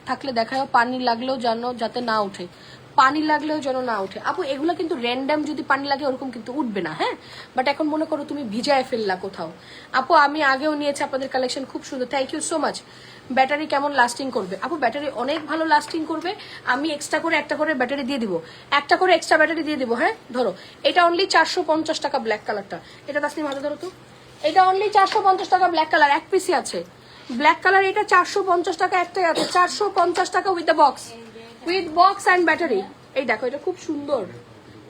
থাকলে দেখাও, পানি লাগলেও জানো যাতে না উঠে, পানি লাগলেও যেন না উঠে। আপু এগুলো কিন্তু র্যান্ডাম যদি পানি লাগে ওরকম কিন্তু উঠবে না। হ্যাঁ, বাট এখন মনে করো তুমি ভিজায় ফেললা কোথাও। আপু আমি আগেও নিয়েছি আপনাদের কালেকশন, খুব সুন্দর, thank you so much. Battery কেমন লাস্টিং করবে? আপু ব্যাটারি অনেক ভালো লাস্টিং করবে। আমি এক্সট্রা করে একটা করে ব্যাটারি দিয়ে দিব, একটা করে এক্সট্রা ব্যাটারি দিয়ে দিব। হ্যাঁ ধরো এটা অনলি 450 টাকা ব্ল্যাক কালারটা। এটা তাসনিম হাতে ধরো তো। এটা অনলি 450 টাকা ব্ল্যাক কালার, এক পিসই আছে ব্ল্যাক কালার। এটা 450 টাকা একটাই আছে, 450 টাকা with the box, with box and battery. এই দেখো এটা খুব সুন্দর।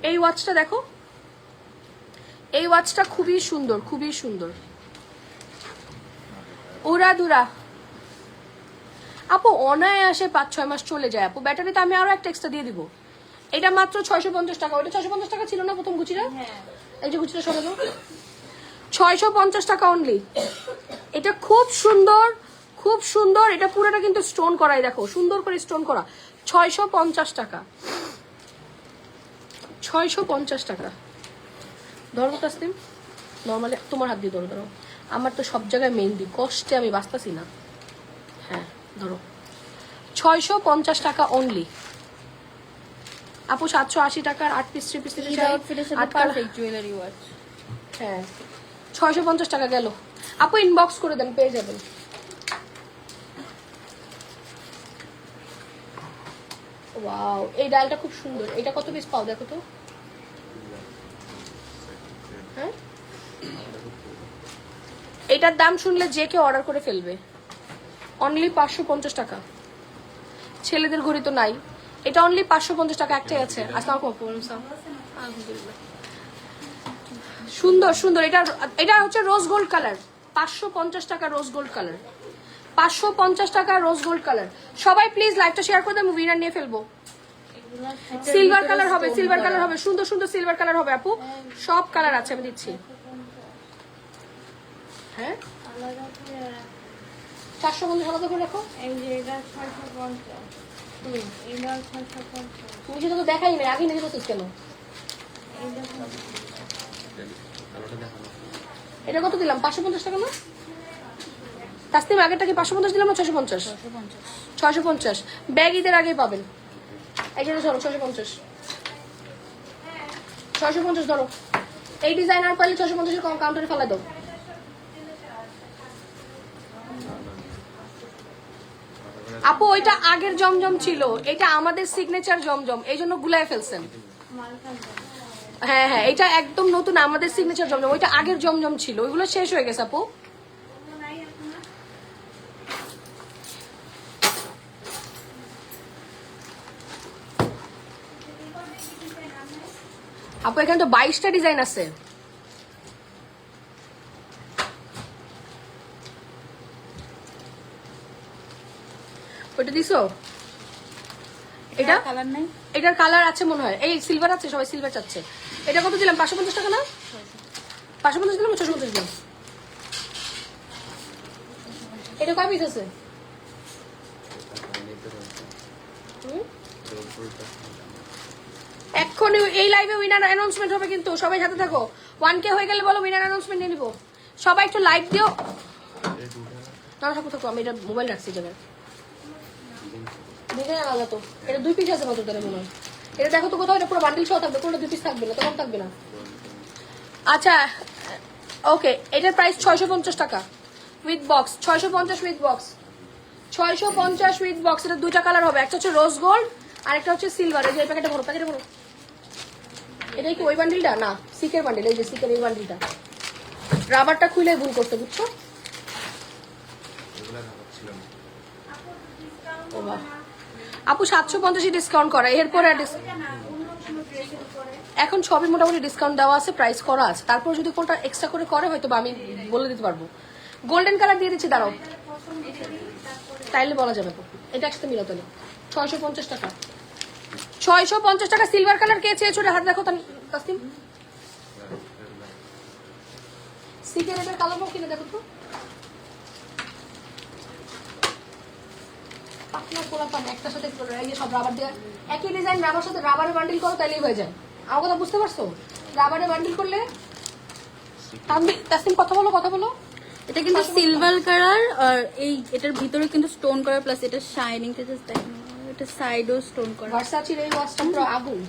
এই ওয়াচটা দেখো, এই ওয়াচটা খুবই সুন্দর, খুবই সুন্দর। উড়াদুরা আপু অনায়াসে 5-6 মাস চলে যায়। আপু ব্যাটারি তো আমি আরো একটা এক্সট্রা দিয়ে দিব। এটা মাত্র 650 টাকা। ওটা 650 টাকা ছিল না প্রথম গুচিরা? এই যে গুচিটা সরাবো, 650 টাকা অনলি। এটা খুব সুন্দর, খুব সুন্দর, এটা পুরোটা কিন্তু স্টোন করাই, দেখো সুন্দর করে স্টোন করা। 650 টাকা, 650 টাকা। ধরো তাসলিম, নর্মালি তোমার হাত দিয়ে ধরো, ধরো আমার তো সব জায়গায় মেহেন্দি, কষ্টে আমি বাঁচতেছি না। হ্যাঁ ধরো, 650 টাকা অনলি আপু। 780 টাকার 8 পিস 3 পিস ঈদ আউটফিটের সাথে পারফেক্ট জুয়েলারি ওয়াচ। হ্যাঁ 650 টাকা গেল আপু, ইনবক্স করে দেন, পেয়ে যাবেন। ওয়াও, এই ডালটা খুব সুন্দর। এটা কত পিস পাও দেখো তো। হ্যাঁ এটার দাম শুনলে যে কেউ অর্ডার করে ফেলবে। অনলি 550 টাকা। ছেলেদের ঘড়ি তো নাই, এটা অনলি 550 টাকা একটাই আছে। আসসালামু আলাইকুম। সুন্দর সুন্দর, এটা এটা হচ্ছে রোজ গোল্ড কালার। 550 টাকা রোজ গোল্ড কালার, 550 টাকা রোজ গোল্ড কালার। সবাই প্লিজ লাইভটা শেয়ার করে দেন, উইনার নিয়ে ফেলবো। সিলভার কালার হবে, সিলভার কালার হবে, সুন্দর সুন্দর সিলভার কালার হবে আপু। সব কালার আছে, আমি দিচ্ছি। হ্যাঁ 450 আলাদা করে রাখো। তুমি সেটা তো দেখাই নাই, আগে নিজে বলছিস কেন? আলোটা দেখানো। এটা কত দিলাম? 550 টাকা না তাসলিম? আগেরটা কি 550 দিলাম না 650? 650। ব্যাগ ঈদের আগেই পাবেন। এই জন্য ধরো 650, 650 ধরো। এই ডিজাইনার পাইলে 650 কম কাউন্টারে ফেলা দাও। আপু ওইটা আগের জমজম ছিল, এটা আমাদের সিগনেচার জমজম, এই জন্য গুলায় ফেলছেন। হ্যাঁ হ্যাঁ, এটা একদম নতুন আমাদের সিগনেচার জমজম, ওইটা আগের জমজম ছিল, ওইগুলো শেষ হয়ে গেছে আপু। আপু এখানে তো 22টা ডিজাইন আছে। ওইটা দিছো? এটা কালার নাই, এটার কালার আছে মনে হয়। এই সিলভার আছে, সবাই সিলভার চাচ্ছে। এটা কত দিলাম? 550 টাকা না? 550 দিলাম, 650 দিলাম। এটা কয় পিস আছে? এক্ষুনি এই লাইভে উইনার অ্যানাউন্সমেন্ট হবে কিন্তু, সবাই সাথে থাকো। 1K হয়ে গেলে বলো, উইনার অ্যানাউন্সমেন্ট নিয়ে নিবো। সবাই একটু লাইক দিও। না থাকো থাকো, আমি এটা মোবাইল রাখছি জায়গায়। ডিজাইন আলাদা তো, এটা 2 পিস আছে মাত্র, তাহলে মনে হয়। এটা দেখো তো কোথাও, এটা পুরো বান্ডিল সহ থাকবে, কোনটা 2 পিস থাকবে না, তখন থাকবে না। আচ্ছা ওকে, এটার প্রাইস 650 টাকা with box. 650 with box, 650 with box. এটা 2টা কালার হবে, একটা হচ্ছে রোজ গোল্ড আর একটা হচ্ছে সিলভার। এই যে এই প্যাকেটে ভরো, প্যাকেটে ভরো। এটাই কি ওই বান্ডিলটা? না, সিকের বান্ডিল। এই যে সিকের এই বান্ডিলটা, রাবারটা খুলে ভুল করতে, বুঝছো? এগুলা রাবার ছিল না। ও বাহ। আপু 750 ডিসকাউন্ট করা, এরপরে এখন সবই মোটামুটি ডিসকাউন্ট দেওয়া আছে, প্রাইস করা আছে। তারপর যদি কোনটা এক্সট্রা করে করে হয়তো বা আমি বলে দিতে পারবো। গোল্ডেন কালার দিয়ে দিচ্ছি, দাঁড়াও, তাইলে বলা যাবে। এটা একসাথে মিলাতে না। 650 টাকা, 650 টাকা। সিলভার কালার কে চেয়েছো? হাত দেখো তাসলিম। সিগারেটের কালার পাও কিনে দেখো তো। পাতলা পোলা পান একটার সাথে এই যে সব রাবার দিয়ে একই ডিজাইন, রাবার সাথে রাবারের বান্ডিল করো, তাইলেই হয়ে যায়। আমার কথা বুঝতে পারছো? রাবারের বান্ডিল করলে। তাসলিম কথা বলো, কথা বলো। এটা কিন্তু সিলভার কালার, আর এই এটার ভিতরে কিন্তু স্টোন করা, প্লাস এটা শাইনিং টা জাস্ট দেখেন, এটা সাইডও স্টোন করা। ভার্সাচির এই ওয়াচটা পুরো আগুন।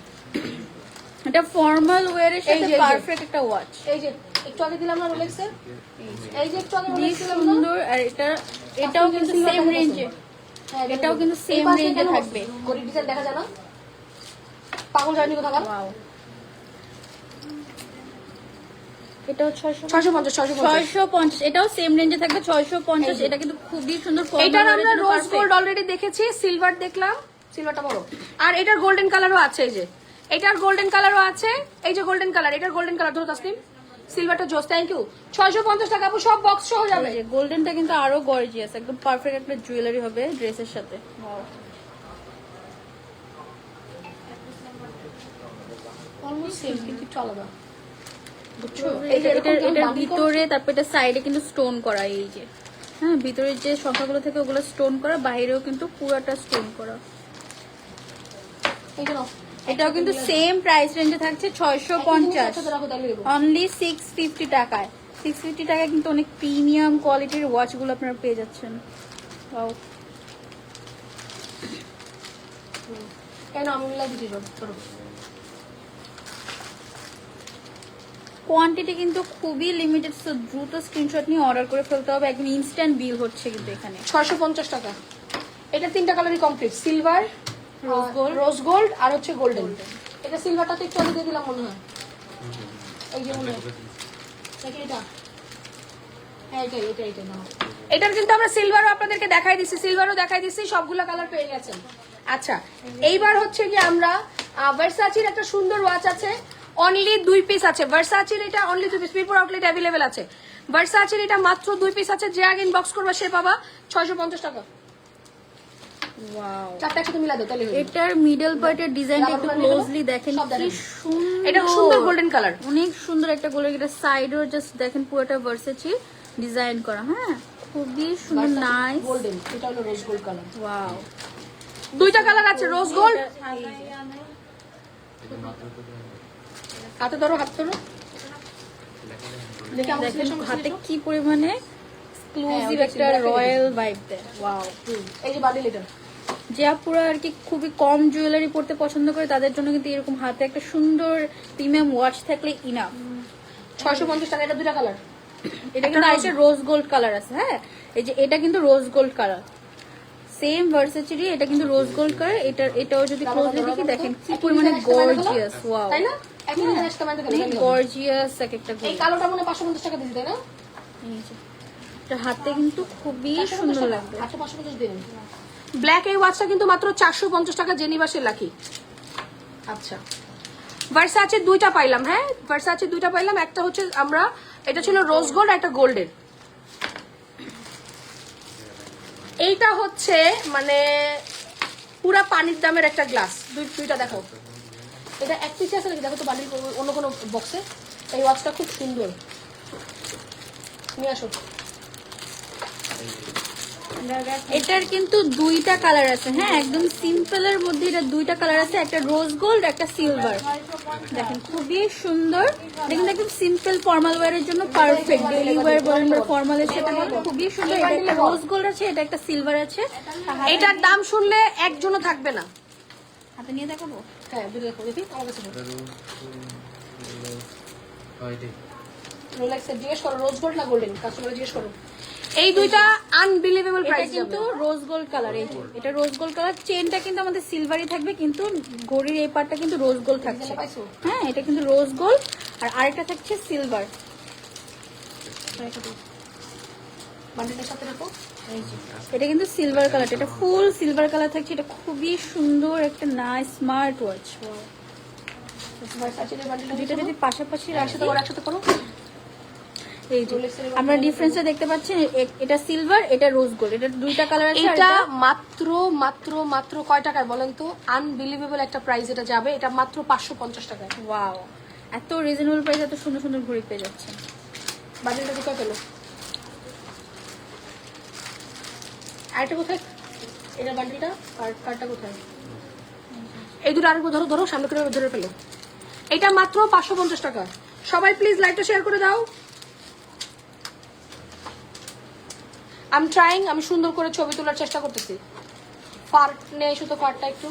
এটা ফর্মাল ওয়্যারের এই সাথে যে, পারফেক্ট একটা ওয়াচ। এই যে একটু আগে দিলাম না রোলেক্সের, এই যে একটু আগে খুবই রোলেক্স দিলাম না। সুন্দর। আর এটাও কিন্তু সেম রেঞ্জে, এটাও কিন্তু সেম রেঞ্জে থাকবে। গরিব ডিজাইন দেখা যায় না, পাগল যায়নি কোথাকার। ওয়াও, এটাও 650 650, এটাও সেম রেঞ্জে থাকবে 650। এটা কিন্তু খুবই সুন্দর। এটার আমরা রোজ গোল্ড অলরেডি দেখেছি, সিলভার দেখলাম, সিলভারটা বড়। আর এটার গোল্ডেন কালারও আছে, এই যে এটার গোল্ডেন কালারও আছে, এই যে গোল্ডেন কালার, এটার গোল্ডেন কালার ধরো তাসলিম। সিলভারটা জোস, থ্যাংক ইউ। 650 টাকা আপু, সব বক্স সহ যাবে। গোল্ডেনটা কিন্তু আরো গর্জিয়াস, একদম পারফেক্ট একটা জুয়েলারি হবে ড্রেসের সাথে। অলমোস্ট সেম কিন্তু একটু আলাদা, বুঝছো? এই যে এটার ভিতরে, তারপর এটা সাইডে কিন্তু স্টোন করা, এই যে হ্যাঁ, ভিতরে যে সংখ্যাগুলো থেকে ওগুলো স্টোন করা, বাইরেও কিন্তু পুরোটা স্টোন করা। এই জন্য এটাও কিন্তু সেম প্রাইস রেঞ্জে থাকছে 650, একটা রাখো তাহলে দেবো। অনলি 650 টাকায়। 650 টাকায় কিন্তু অনেক প্রিমিয়াম কোয়ালিটির ওয়াচগুলো আপনারা পেয়ে যাচ্ছেন। Wow. কেন আমি মিলাই দিচ্ছি করো। কোয়ান্টিটি কিন্তু খুবই লিমিটেড, সো দ্রুত স্ক্রিনশট নিয়ে অর্ডার করে ফেলতে হবে, একদম ইনস্ট্যান্ট বিল হচ্ছে কিন্তু এখানে। 650 টাকা। এটা তিনটা কালারই কমপ্লিট, সিলভার, রোজ গোল্ড আর হচ্ছে গোল্ডেন। এটা সিলভারটা তো একটু আগে দিয়ে দিলাম মনে হয়, এই যে মনে হয় নাকি এটা? হ্যাঁ এটাই এটা এটা নাও। এটার কিন্তু আমরা সিলভারও আপনাদেরকে দেখাই দিছি, সিলভারও দেখাই দিছি, সবগুলো কালার পেয়ে গেছেন। আচ্ছা এইবার হচ্ছে কি আমরা ভার্সাচির একটা সুন্দর ওয়াচ আছে, অনলি 2 পিস আছে। ভার্সাচির এটা only 2 piece, Mirpur outlet available আছে। ভার্সাচির এটা মাত্র 2 পিস আছে, যে আগে ইনবক্স করবে সে পাবা 650 টাকা। ওয়াও, চারটা একসাথে মিলা দাও তাহলে হয়ে যাবে। এটার মিডল পার্টের ডিজাইনটা একটু ক্লোজলি দেখেন, সব কি দেখেন। সুন্দর। এটা সুন্দর গোল্ডেন কালার, অনেক সুন্দর একটা গোল্ডেন, এটা সাইডও জাস্ট দেখেন পুরোটা ভার্সাচি ডিজাইন করা। হ্যাঁ, খুবই সুন্দর, নাইস গোল্ডেন। এটা হলো রোজ গোল্ড কালার। ওয়াও। দুইটা কালার আছে, রোজ গোল্ড। হাতে ধরো, হাত ধরো, দেখে আমার দেখেন সামনে হাতে এসো। কি পরিমাণে এক্সক্লুসিভ হ্যাঁ, একটা ওটা রয়্যাল ভাইব দেয়। ওয়াও। এই যে বান্ডিল এটা। যে আপুরা আর কি খুবই কম জুয়েলারি পড়তে পছন্দ করে, তাদের জন্য কিন্তু এরকম হাতে একটা সুন্দর প্রিমিয়াম ওয়াচ থাকলে ইনাফ। 650 টাকা। এটা দুইটা কালার। এটা কিন্তু আরেকটা রোজ গোল্ড কালার আছে। হ্যাঁ, এই যে এটা কিন্তু রোজ গোল্ড কালার, সেম ভার্সাচিরি, এটা কিন্তু রোজ গোল্ড কালার। এটাও যদি ক্লোজলি দেখি দেখেন কি পরিমাণে গর্জিয়াস। ওয়াও, তাই না? একই জিনিস একটা মানে অনেক গর্জিয়াস এক একটা এই গোল্ড। কালোটা মনে 550 টাকা দিতে, তাই না? এটা হাতে কিন্তু খুবই সুন্দর লাগবে। আচ্ছা 550 দিন। ব্ল্যাক এই ওয়াচটা কিন্তু মাত্র 450 টাকা, জেনিভাসের লাকি। আচ্ছা ভার্সাচে দুইটা পাইলাম। হ্যাঁ, ভার্সাচে দুইটা পাইলাম, একটা হচ্ছে আমরা, এটা ছিল রোজ গোল্ড, একটা গোল্ডের। এইটা হচ্ছে মানে পুরা পানির দামের একটা গ্লাস। দুইটা দেখো, এটা এক পিস আছে নাকি দেখো তো বাড়ির অন্য কোনো বক্সে। এই ওয়াচটা খুব সুন্দর, নিয়ে আসো। এটার কিন্তু দুইটা কালার আছে। হ্যাঁ, একদম সিম্পলের মধ্যে এটা দুইটা কালার আছে, একটা রোজ গোল্ড, একটা সিলভার। দেখেন খুবই সুন্দর। এটা কিন্তু একদম সিম্পল ফর্মাল ওয়্যারের জন্য পারফেক্ট, ডেইলি ওয়্যার বলেন বা ফর্মালের সাথে বলেন, খুবই সুন্দর। এটা একটা রোজ গোল্ড আছে, এটা একটা সিলভার আছে। এটার দাম শুনলে একজনও থাকবে না। হাতে নিয়ে দেখাবো। হ্যাঁ দুটো দেখো, দেখি আমার কাছে এটাই রোলেক্সের জিজ্ঞেস করো, রোজ গোল্ড না গোল্ডেন, কাস্টমার জিজ্ঞেস করো। এই দুইটা আনবিলিভেবল এটা প্রাইস কিন্তু রোজ গোল্ড কালার। এই যে এটা রোজ গোল্ড কালার, চেনটা কিন্তু আমাদের সিলভারই থাকবে, কিন্তু ঘড়ির এই পার্টটা কিন্তু রোজ গোল্ড থাকছে। পাইছো? হ্যাঁ, এটা কিন্তু রোজ গোল্ড, আর আরেকটা থাকছে সিলভার। বান্ডিলের সাথে রাখো। এই যে এটা কিন্তু সিলভার কালার, এটা ফুল সিলভার কালার থাকছে। এটা খুবই সুন্দর একটা নাইস স্মার্ট ওয়াচ। ভার্সাচের বান্ডিল দুইটা যদি পাশাপাশি রাখি, একসাথে করো, একসাথে করো। এই যে আমরা ডিফারেন্সটা দেখতে পাচ্ছি, এটা সিলভার, এটা রোজ গোল্ড, এটা দুইটা কালার আছে। আর এটা এটা মাত্র মাত্র মাত্র কয় টাকায় বলেন তো? আনবিলিভেবল একটা প্রাইস এটা যাবে, এটা মাত্র 550 টাকায়। ওয়াও, এত রিজনেবল প্রাইসে এত সুন্দর সুন্দর ঘড়ি পেয়ে যাচ্ছে। বান্ডিলটা কোথায় পেলো? আরেকটা কোথায়? এটা বান্ডিলটা আর কার্ডটা কোথায়? এই দুটো আরেকটু ধরো, ধরো সামনে করে ধরে ফেলো। এটা মাত্র 550 টাকা। সবাই প্লিজ লাইকটা শেয়ার করে দাও। আমি ট্রাইং, আমি সুন্দর করে ছবি তোলার চেষ্টা করতেছি। ফার্ট নিয়ে এসো তো, ফার্টটা একটু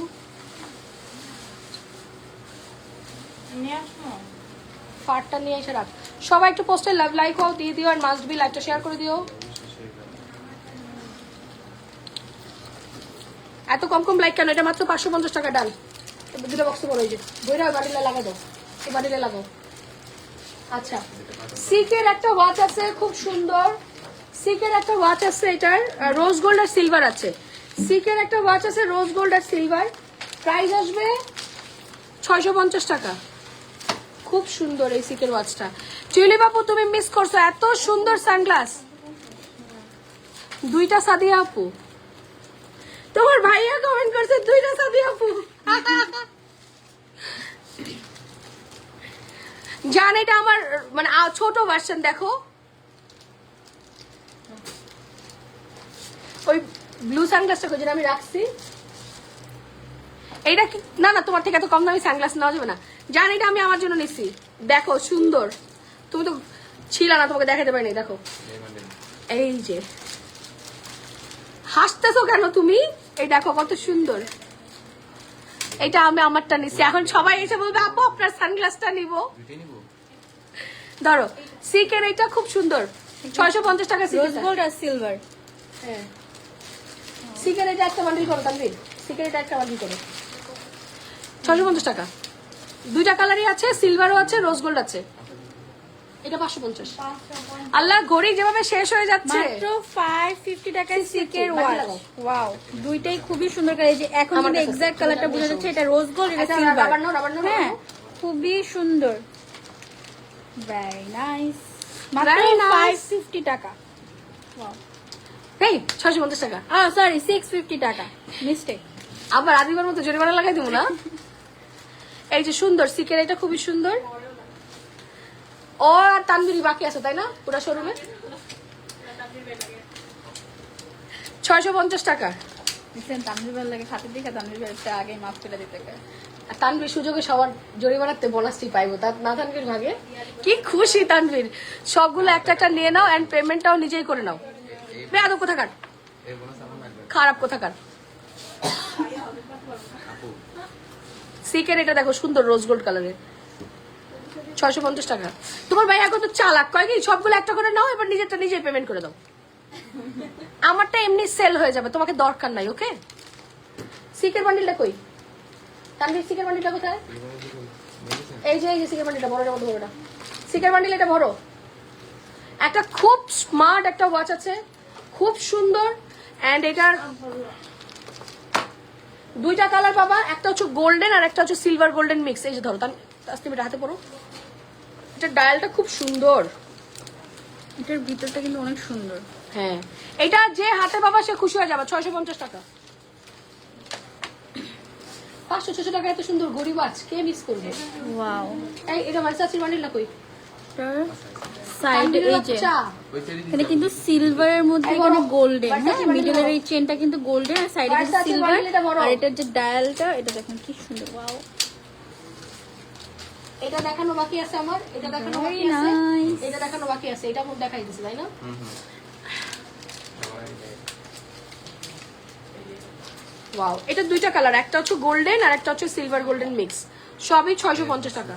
ফার্টটা নিয়ে এসে রাখ। সবাই একটু পোস্টে লাভ লাইক দিয়ে দিও, আর মাস্ট বি লাইকটা শেয়ার করে দিও। এত কম কম লাইক কেন? এটা মাত্র 550 টাকা। ডান, দুটো বক্স বড় হয়েছে, বইরা বাড়িলে লাগা দাও, এই বাড়িলে লাগাও। আচ্ছা সিকের একটা ওয়াচ আছে খুব সুন্দর, সিকের একটা ওয়াচ আছে, এটার রোজ গোল্ড আর সিলভার আছে। সিকের একটা ওয়াচ আছে রোজ গোল্ড আর সিলভার, প্রাইস আসবে 650 টাকা। খুব সুন্দর এই সিকের ওয়াচটা। জুয়েলি বাপু তুমি মিস করছো, এত সুন্দর সানগ্লাস। দুইটা সাদিয়া আপু, তোমার ভাইয়া কমেন্ট করছে দুইটা সাদিয়া আপু। জান এটা আমার মানে ছোট ভার্সন, দেখো ওই ব্লু সানগ্লাসটা যেটা আমি রাখছি, এইটা কি না না তোমার থেকে এত কম দামি সানগ্লাস নেওয়া যাবে না, জান এটা আমি আমার জন্য নিছি। দেখো সুন্দর, তুমি তো ছিল না, তোমাকে দেখাতে পারিনি। দেখো এই বান্ডেল এই যে, হাসতেছো কেন তুমি? এই দেখো কত সুন্দর। এটা আমি আমারটা নিছি, এখন সবাই এসে বলবে আপু আপনার সানগ্লাসটা নিবো। দুইটাই নিব। ধরো সিকের এটা খুব সুন্দর, 650 টাকা রোজ গোল্ড আর সিলভার। হ্যাঁ সিকের এটা একটা বান্ডিল করো তানভীর, সিকের এটা একটা বান্ডিল করো, 650 টাকা। দুইটা কালারই আছে, সিলভারও আছে, রোজ গোল্ড আছে। এটা 550। আল্লাহ ঘড়ি যেভাবে শেষ হয়ে যাচ্ছে। মাত্র 550 টাকায় সিকের বাকি ওয়াচ। লাগাও। ওয়াও, দুইটাই খুবই সুন্দর কালার। এই যে এখন আমার কিন্তু কাছে এক্সাক্ট আছে। কালারটা বোঝা যাচ্ছে, এটা রোজ গোল্ড, এটা আচ্ছা, সিলভার। রাবার নাও, রাবার নাও, হ্যাঁ, রাবার নাও। খুবই সুন্দর, ভেরি নাইস। মাত্র Very nice. 550 টাকা। ওয়াও, এই 650 টাকা। সরি 650 টাকা, মিস্টেক। আবার আদিবার মতো জরিমানা লাগাই দিব না। এই যে সুন্দর সিকের, এটা খুবই সুন্দর। ও আর তানভীরি বাকি আছে তাই না পুরো শোরুমে? 650 টাকা। দেখছেন, তানভীর ভাই লাগে খাতে দিকে, তানভীর ভাইটা আগে মাফ করে দিতে পারে। আর তানভীর সুযোগে সবার জরিমানাতে বোনাসটি পাইবো, তার না তানভীর ভাগে। কি খুশি তানভীর, সবগুলো একটা একটা নিয়ে নাও এন্ড পেমেন্টটাও নিজেই করে নাও। বেয়াদব কোথাকার, এই বোনাস আমার লাগবে না। খারাপ কোথাকার। আপু সিকের এটা দেখো সুন্দর রোজ গোল্ড কালারের, 650 টাকা। তোমার ভাই এখন তো চালাক, কয় কি সবগুলো একটা করে নাও, এবার নিজেরটা নিজেই পেমেন্ট করে দাও। আমারটা এমনি সেল হয়ে যাবে, তোমাকে দরকার নাই। ওকে, সিকের বান্ডিলটা কই? তানভীর সিকের বান্ডিলটা কোথায়? এই যে সিকের বান্ডিলটা বড়, মতো বড়টা সিকের বান্ডিল, এটা বড়। একটা খুব স্মার্ট একটা ওয়াচ আছে, খুব সুন্দর। এন্ড এটার দুইটা কালার পাবা, একটা হচ্ছে গোল্ডেন আর একটা হচ্ছে সিলভার গোল্ডেন মিক্স। এই যে ধরো আস্তে বেটা হাতে পড়ো, এটা ডায়ালটা খুব সুন্দর। এটার ভিতরটা কিন্তু অনেক সুন্দর। হ্যাঁ, এটা যে হাতে পাবা সে খুশি হয়ে যাবে। 650 টাকা। 500-600 টাকা এত সুন্দর গরিব আজ কে মিস করবে? ওয়াও, এই এটা মার্সাসির বান্ডিলটা কই? সাইড এই যে ওই চেরি এখানে কিন্তু সিলভারের মধ্যে এই এখানে বড়। গোল্ডেন, বাচ্চা হ্যাঁ, কি বানিয়ে মিডলের দাও? এই চেনটা কিন্তু গোল্ডেন আর সাইডে কিন্তু বাচ্চা কি সিলভার। বানিয়ে এটা বড়? আর এটার যে ডায়ালটা, এটা দেখেন কি সুন্দর। ওয়াও, এটা দেখানো বাকি আছে আমার, এটা দেখানো বাকি Very আছে, nice. এটা দেখানো বাকি আছে। এটা মুখ দেখাই দিছি তাই না? ওয়াও, এটা দুইটা কালার, একটা হচ্ছে গোল্ডেন আর একটা হচ্ছে সিলভার গোল্ডেন মিক্স। সবই 650 টাকা।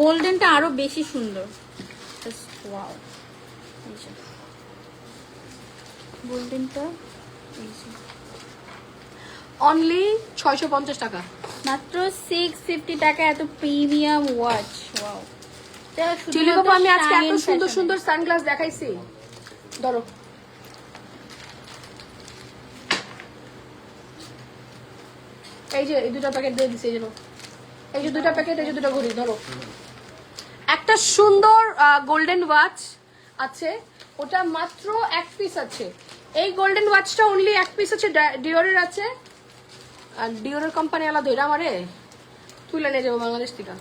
গোল্ডেনটা আরো বেশি সুন্দর। ওয়াও, গোল্ডেনটা অনলি 650 টাকা। মাত্র 650 টাকা, এত প্রিমিয়াম ওয়াচ। ওয়াও, চিলি বাবু, আমি আজকে এত সুন্দর সুন্দর সানগ্লাস দেখাইছি। ধরো এই যে এই দুটো প্যাকেট দিয়ে দিছি, এই যে নাও। এই যে দুটো প্যাকেট, এই যে দুটো ঘড়ি। ধরো একটা সুন্দর গোল্ডেন ওয়াচ আছে, ওটা মাত্র এক পিস আছে। এই গোল্ডেন ওয়াচটা অনলি এক পিস আছে, ডিওরের আছে। আর ডিওরের কোম্পানি আলাদা ধইরা আমারে তুলে নিয়ে যাবো বাংলাদেশ থেকে।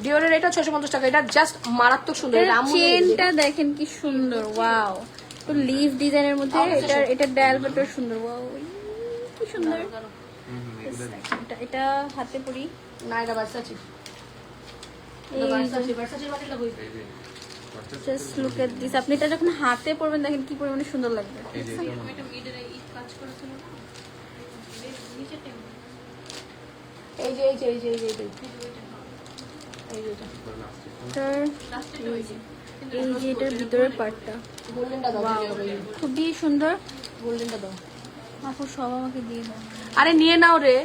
ডিওরের এটা 650 টাকা। এটা জাস্ট মারাত্মক সুন্দর। এটা আম্মু নিয়ে গেছে। চেনটা দেখেন কি সুন্দর। ওয়াও, তো লিভ ডিজাইনের মধ্যে এটা ডায়াল বাটর সুন্দর। ওয়াও, কি সুন্দর। এটা হাতে পরি। না এটা ভার্সাচি। এই ভার্সাচির বাটিটা কই? এই যে জাস্ট লুক এট দিস। আপনি এটা যখন হাতে পরবেন দেখেন কি পরিমাণে সুন্দর লাগবে। এই যে এই যে এই যে এই যে এই যে এই যে এই যে এটা এই যে এটার ভিতরের পার্টটা গোল্ডেনটা দাও। খুবই সুন্দর। গোল্ডেনটা দাও। আপু সব আমাকে দিয়ে দাও। আরে নিয়ে নাও রে,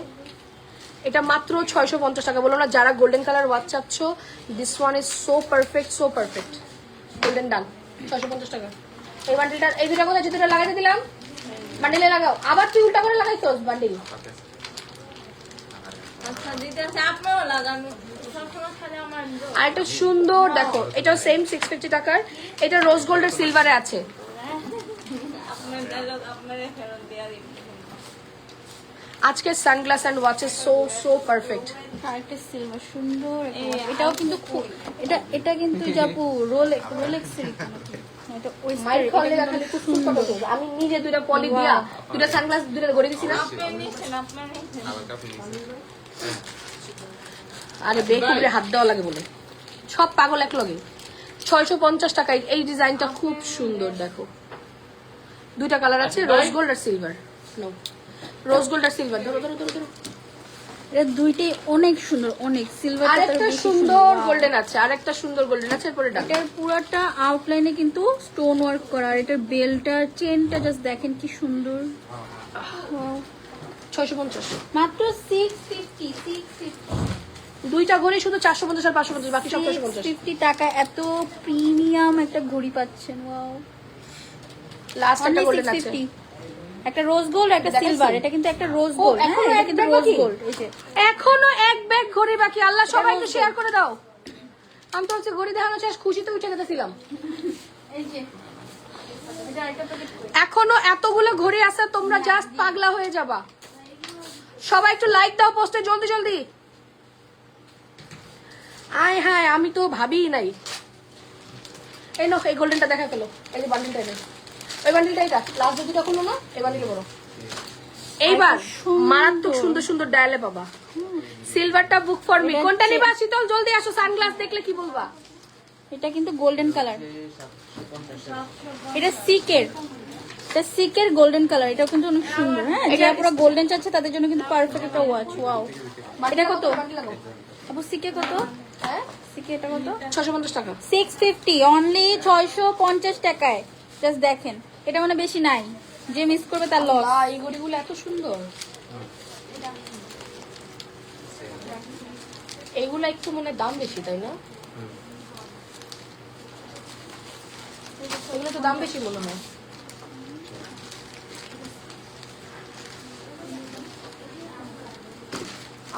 এটা মাত্র 650 টাকা। বলো না যারা গোল্ডেন কালার ওয়াচ চাচ্ছ, this one is so perfect, so perfect. Golden done, 650 টাকা। এই বান্ডিলটা, এই দুটো কোথায় যেটা লাগাইতে দিলাম, বান্ডিলে লাগাও। আবার তুই উল্টা করে লাগাইছস বান্ডিল। আর এটা সুন্দর দেখো, এটা সেম 650 টাকার। এটা রোজ গোল্ডের সিলভারে আছে। আজকের sunglass and watches so perfect. আরেকটা সিলভার সুন্দর একটা watch। এটাও কিন্তু খুব এটা কিন্তু যাবো রোলেক্স এর এটা ওই মাইক কলে রাখলে খুব সুন্দর হতো। আমি নিজে দুইটা পলি দিয়া দুইটা সানগ্লাস দুইটা গড়ে দিছি না। আবার কাপড় নিয়েছি। আরে বেকুবরে হাত দেওয়া লাগে বলে সব পাগল এক লগে। 650 টাকায় এই ডিজাইনটা খুব সুন্দর। দেখো দুইটা কালার আছে, রোজ গোল্ড আর সিলভার। নো, রোজ গোল্ড আর সিলভার। ধরো ধরো ধরো ধরো। এটা দুইটাই অনেক সুন্দর, অনেক সিলভার। আরেকটা সুন্দর গোল্ডেন আছে, আরেকটা সুন্দর গোল্ডেন আছে। এরপরে ডাক এটার পুরাটা আউটলাইনে কিন্তু স্টোন ওয়ার্ক করা। আর এটার বেলটা চেনটা জাস্ট দেখেন কি সুন্দর। Wow। 650। মাত্র 650 দুইটা ঘড়ি শুধু 450 আর 550, বাকি সব 650। 650 টাকা এত প্রিমিয়াম একটা ঘড়ি পাচ্ছেন। ওয়াও, লাস্ট একটা অনলি গোল্ডেন আছে। 650। একটা রোজ গোল্ড, একটা দেখাচ্ছি? সিলভার। এটা কিন্তু একটা রোজ ও, গোল্ড। এখনো হ্যাঁ, এক এটা কিন্তু ব্যাগ রোজ বাকি? গোল্ড। এই যে এখনো এক ব্যাগ ঘড়ি বাকি। আল্লাহ সবাই একটু শেয়ার করে দাও। আমি তো হচ্ছে ঘড়ি দেখানো শেষ, খুশিতে উঠে গেছিলাম। এই যে এটা একটা প্যাকেট। এখনো এতগুলো ঘড়ি আছে, তোমরা জাস্ট পাগলা হয়ে যাবা। সবাই একটু লাইক দাও পোস্টে, জলদি জলদি। আয় হ্যাঁ, আমি তো ভাবিই নাই। এই নো, এই গোল্ডেনটা দেখা পেলো। এই যে বান্ডিলটা এনে, ওই বান্ডিলটা এটা লাস্ট দুটো খুলো না, এই বান্ডিল বড়। এইবার মারাত্মক সুন্দর সুন্দর ডায়ালে পাবা। সিলভারটা বুক ফর মি। কোনটা নিবা শীতল? জলদি আসো, সানগ্লাস দেখলে কি বলবা? এটা কিন্তু গোল্ডেন কালার। এটা সিকের, এটা সিকের গোল্ডেন কালার। এটা কিন্তু অনেক সুন্দর। হ্যাঁ, যারা পুরো গোল্ডেন চাচ্ছে তাদের জন্য কিন্তু পারফেক্ট একটা ওয়াচ। ওয়াও, এটা কত আপু? সিকে কত? হ্যাঁ, সিকে এটা কত? 650 টাকা। 650 অনলি 650 টাকায়। জাস্ট দেখেন, এটা মানে বেশি নাই, যে মিস করবে তার লস। আল্লাহ, এই ঘড়িগুলো এত সুন্দর। এগুলো একটু মানে দাম বেশি, তাই না? এগুলো তো দাম বেশি মনে হয়।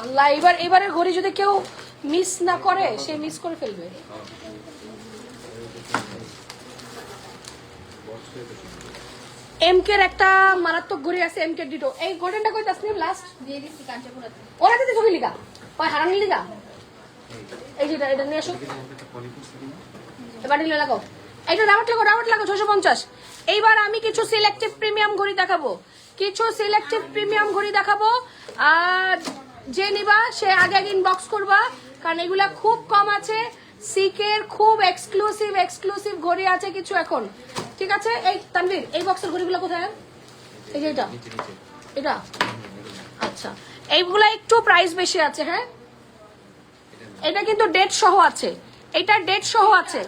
আল্লাহ, এবারের ঘড়ি যদি কেউ মিস না করে, সে মিস করে ফেলবে। এমকের একটা মারাত্মক ঘড়ি আছে, এমকে ডিটো। এই গোল্ডেনটা কই তাসনিম লাস্ট দিয়ে দিচ্ছি কাঞ্চাপুরাতে। ওরা দিতে ছবি লিগা কয় হারানি লিগা। এই যে এটা নিয়ে আসো, এবার নিলে লাগাও। এটা রাউট লাগাও 650। এইবার আমি কিছু সিলেক্টিভ প্রিমিয়াম ঘড়ি দেখাবো, আর যে নিবা সে আগে ইনবক্স করবা, কারণ এগুলা খুব কম আছে। সিকের খুব এক্সক্লুসিভ ঘড়ি আছে কিছু এখন, ঠিক আছে? এই তানভীর, এই বক্সের ঘড়িগুলো কোথায়? এই যে এটা আচ্ছা, এইগুলা একটু প্রাইস বেশি আছে। হ্যাঁ, এটা কিন্তু ডেট সহ আছে, এটা ডেট সহ আছে।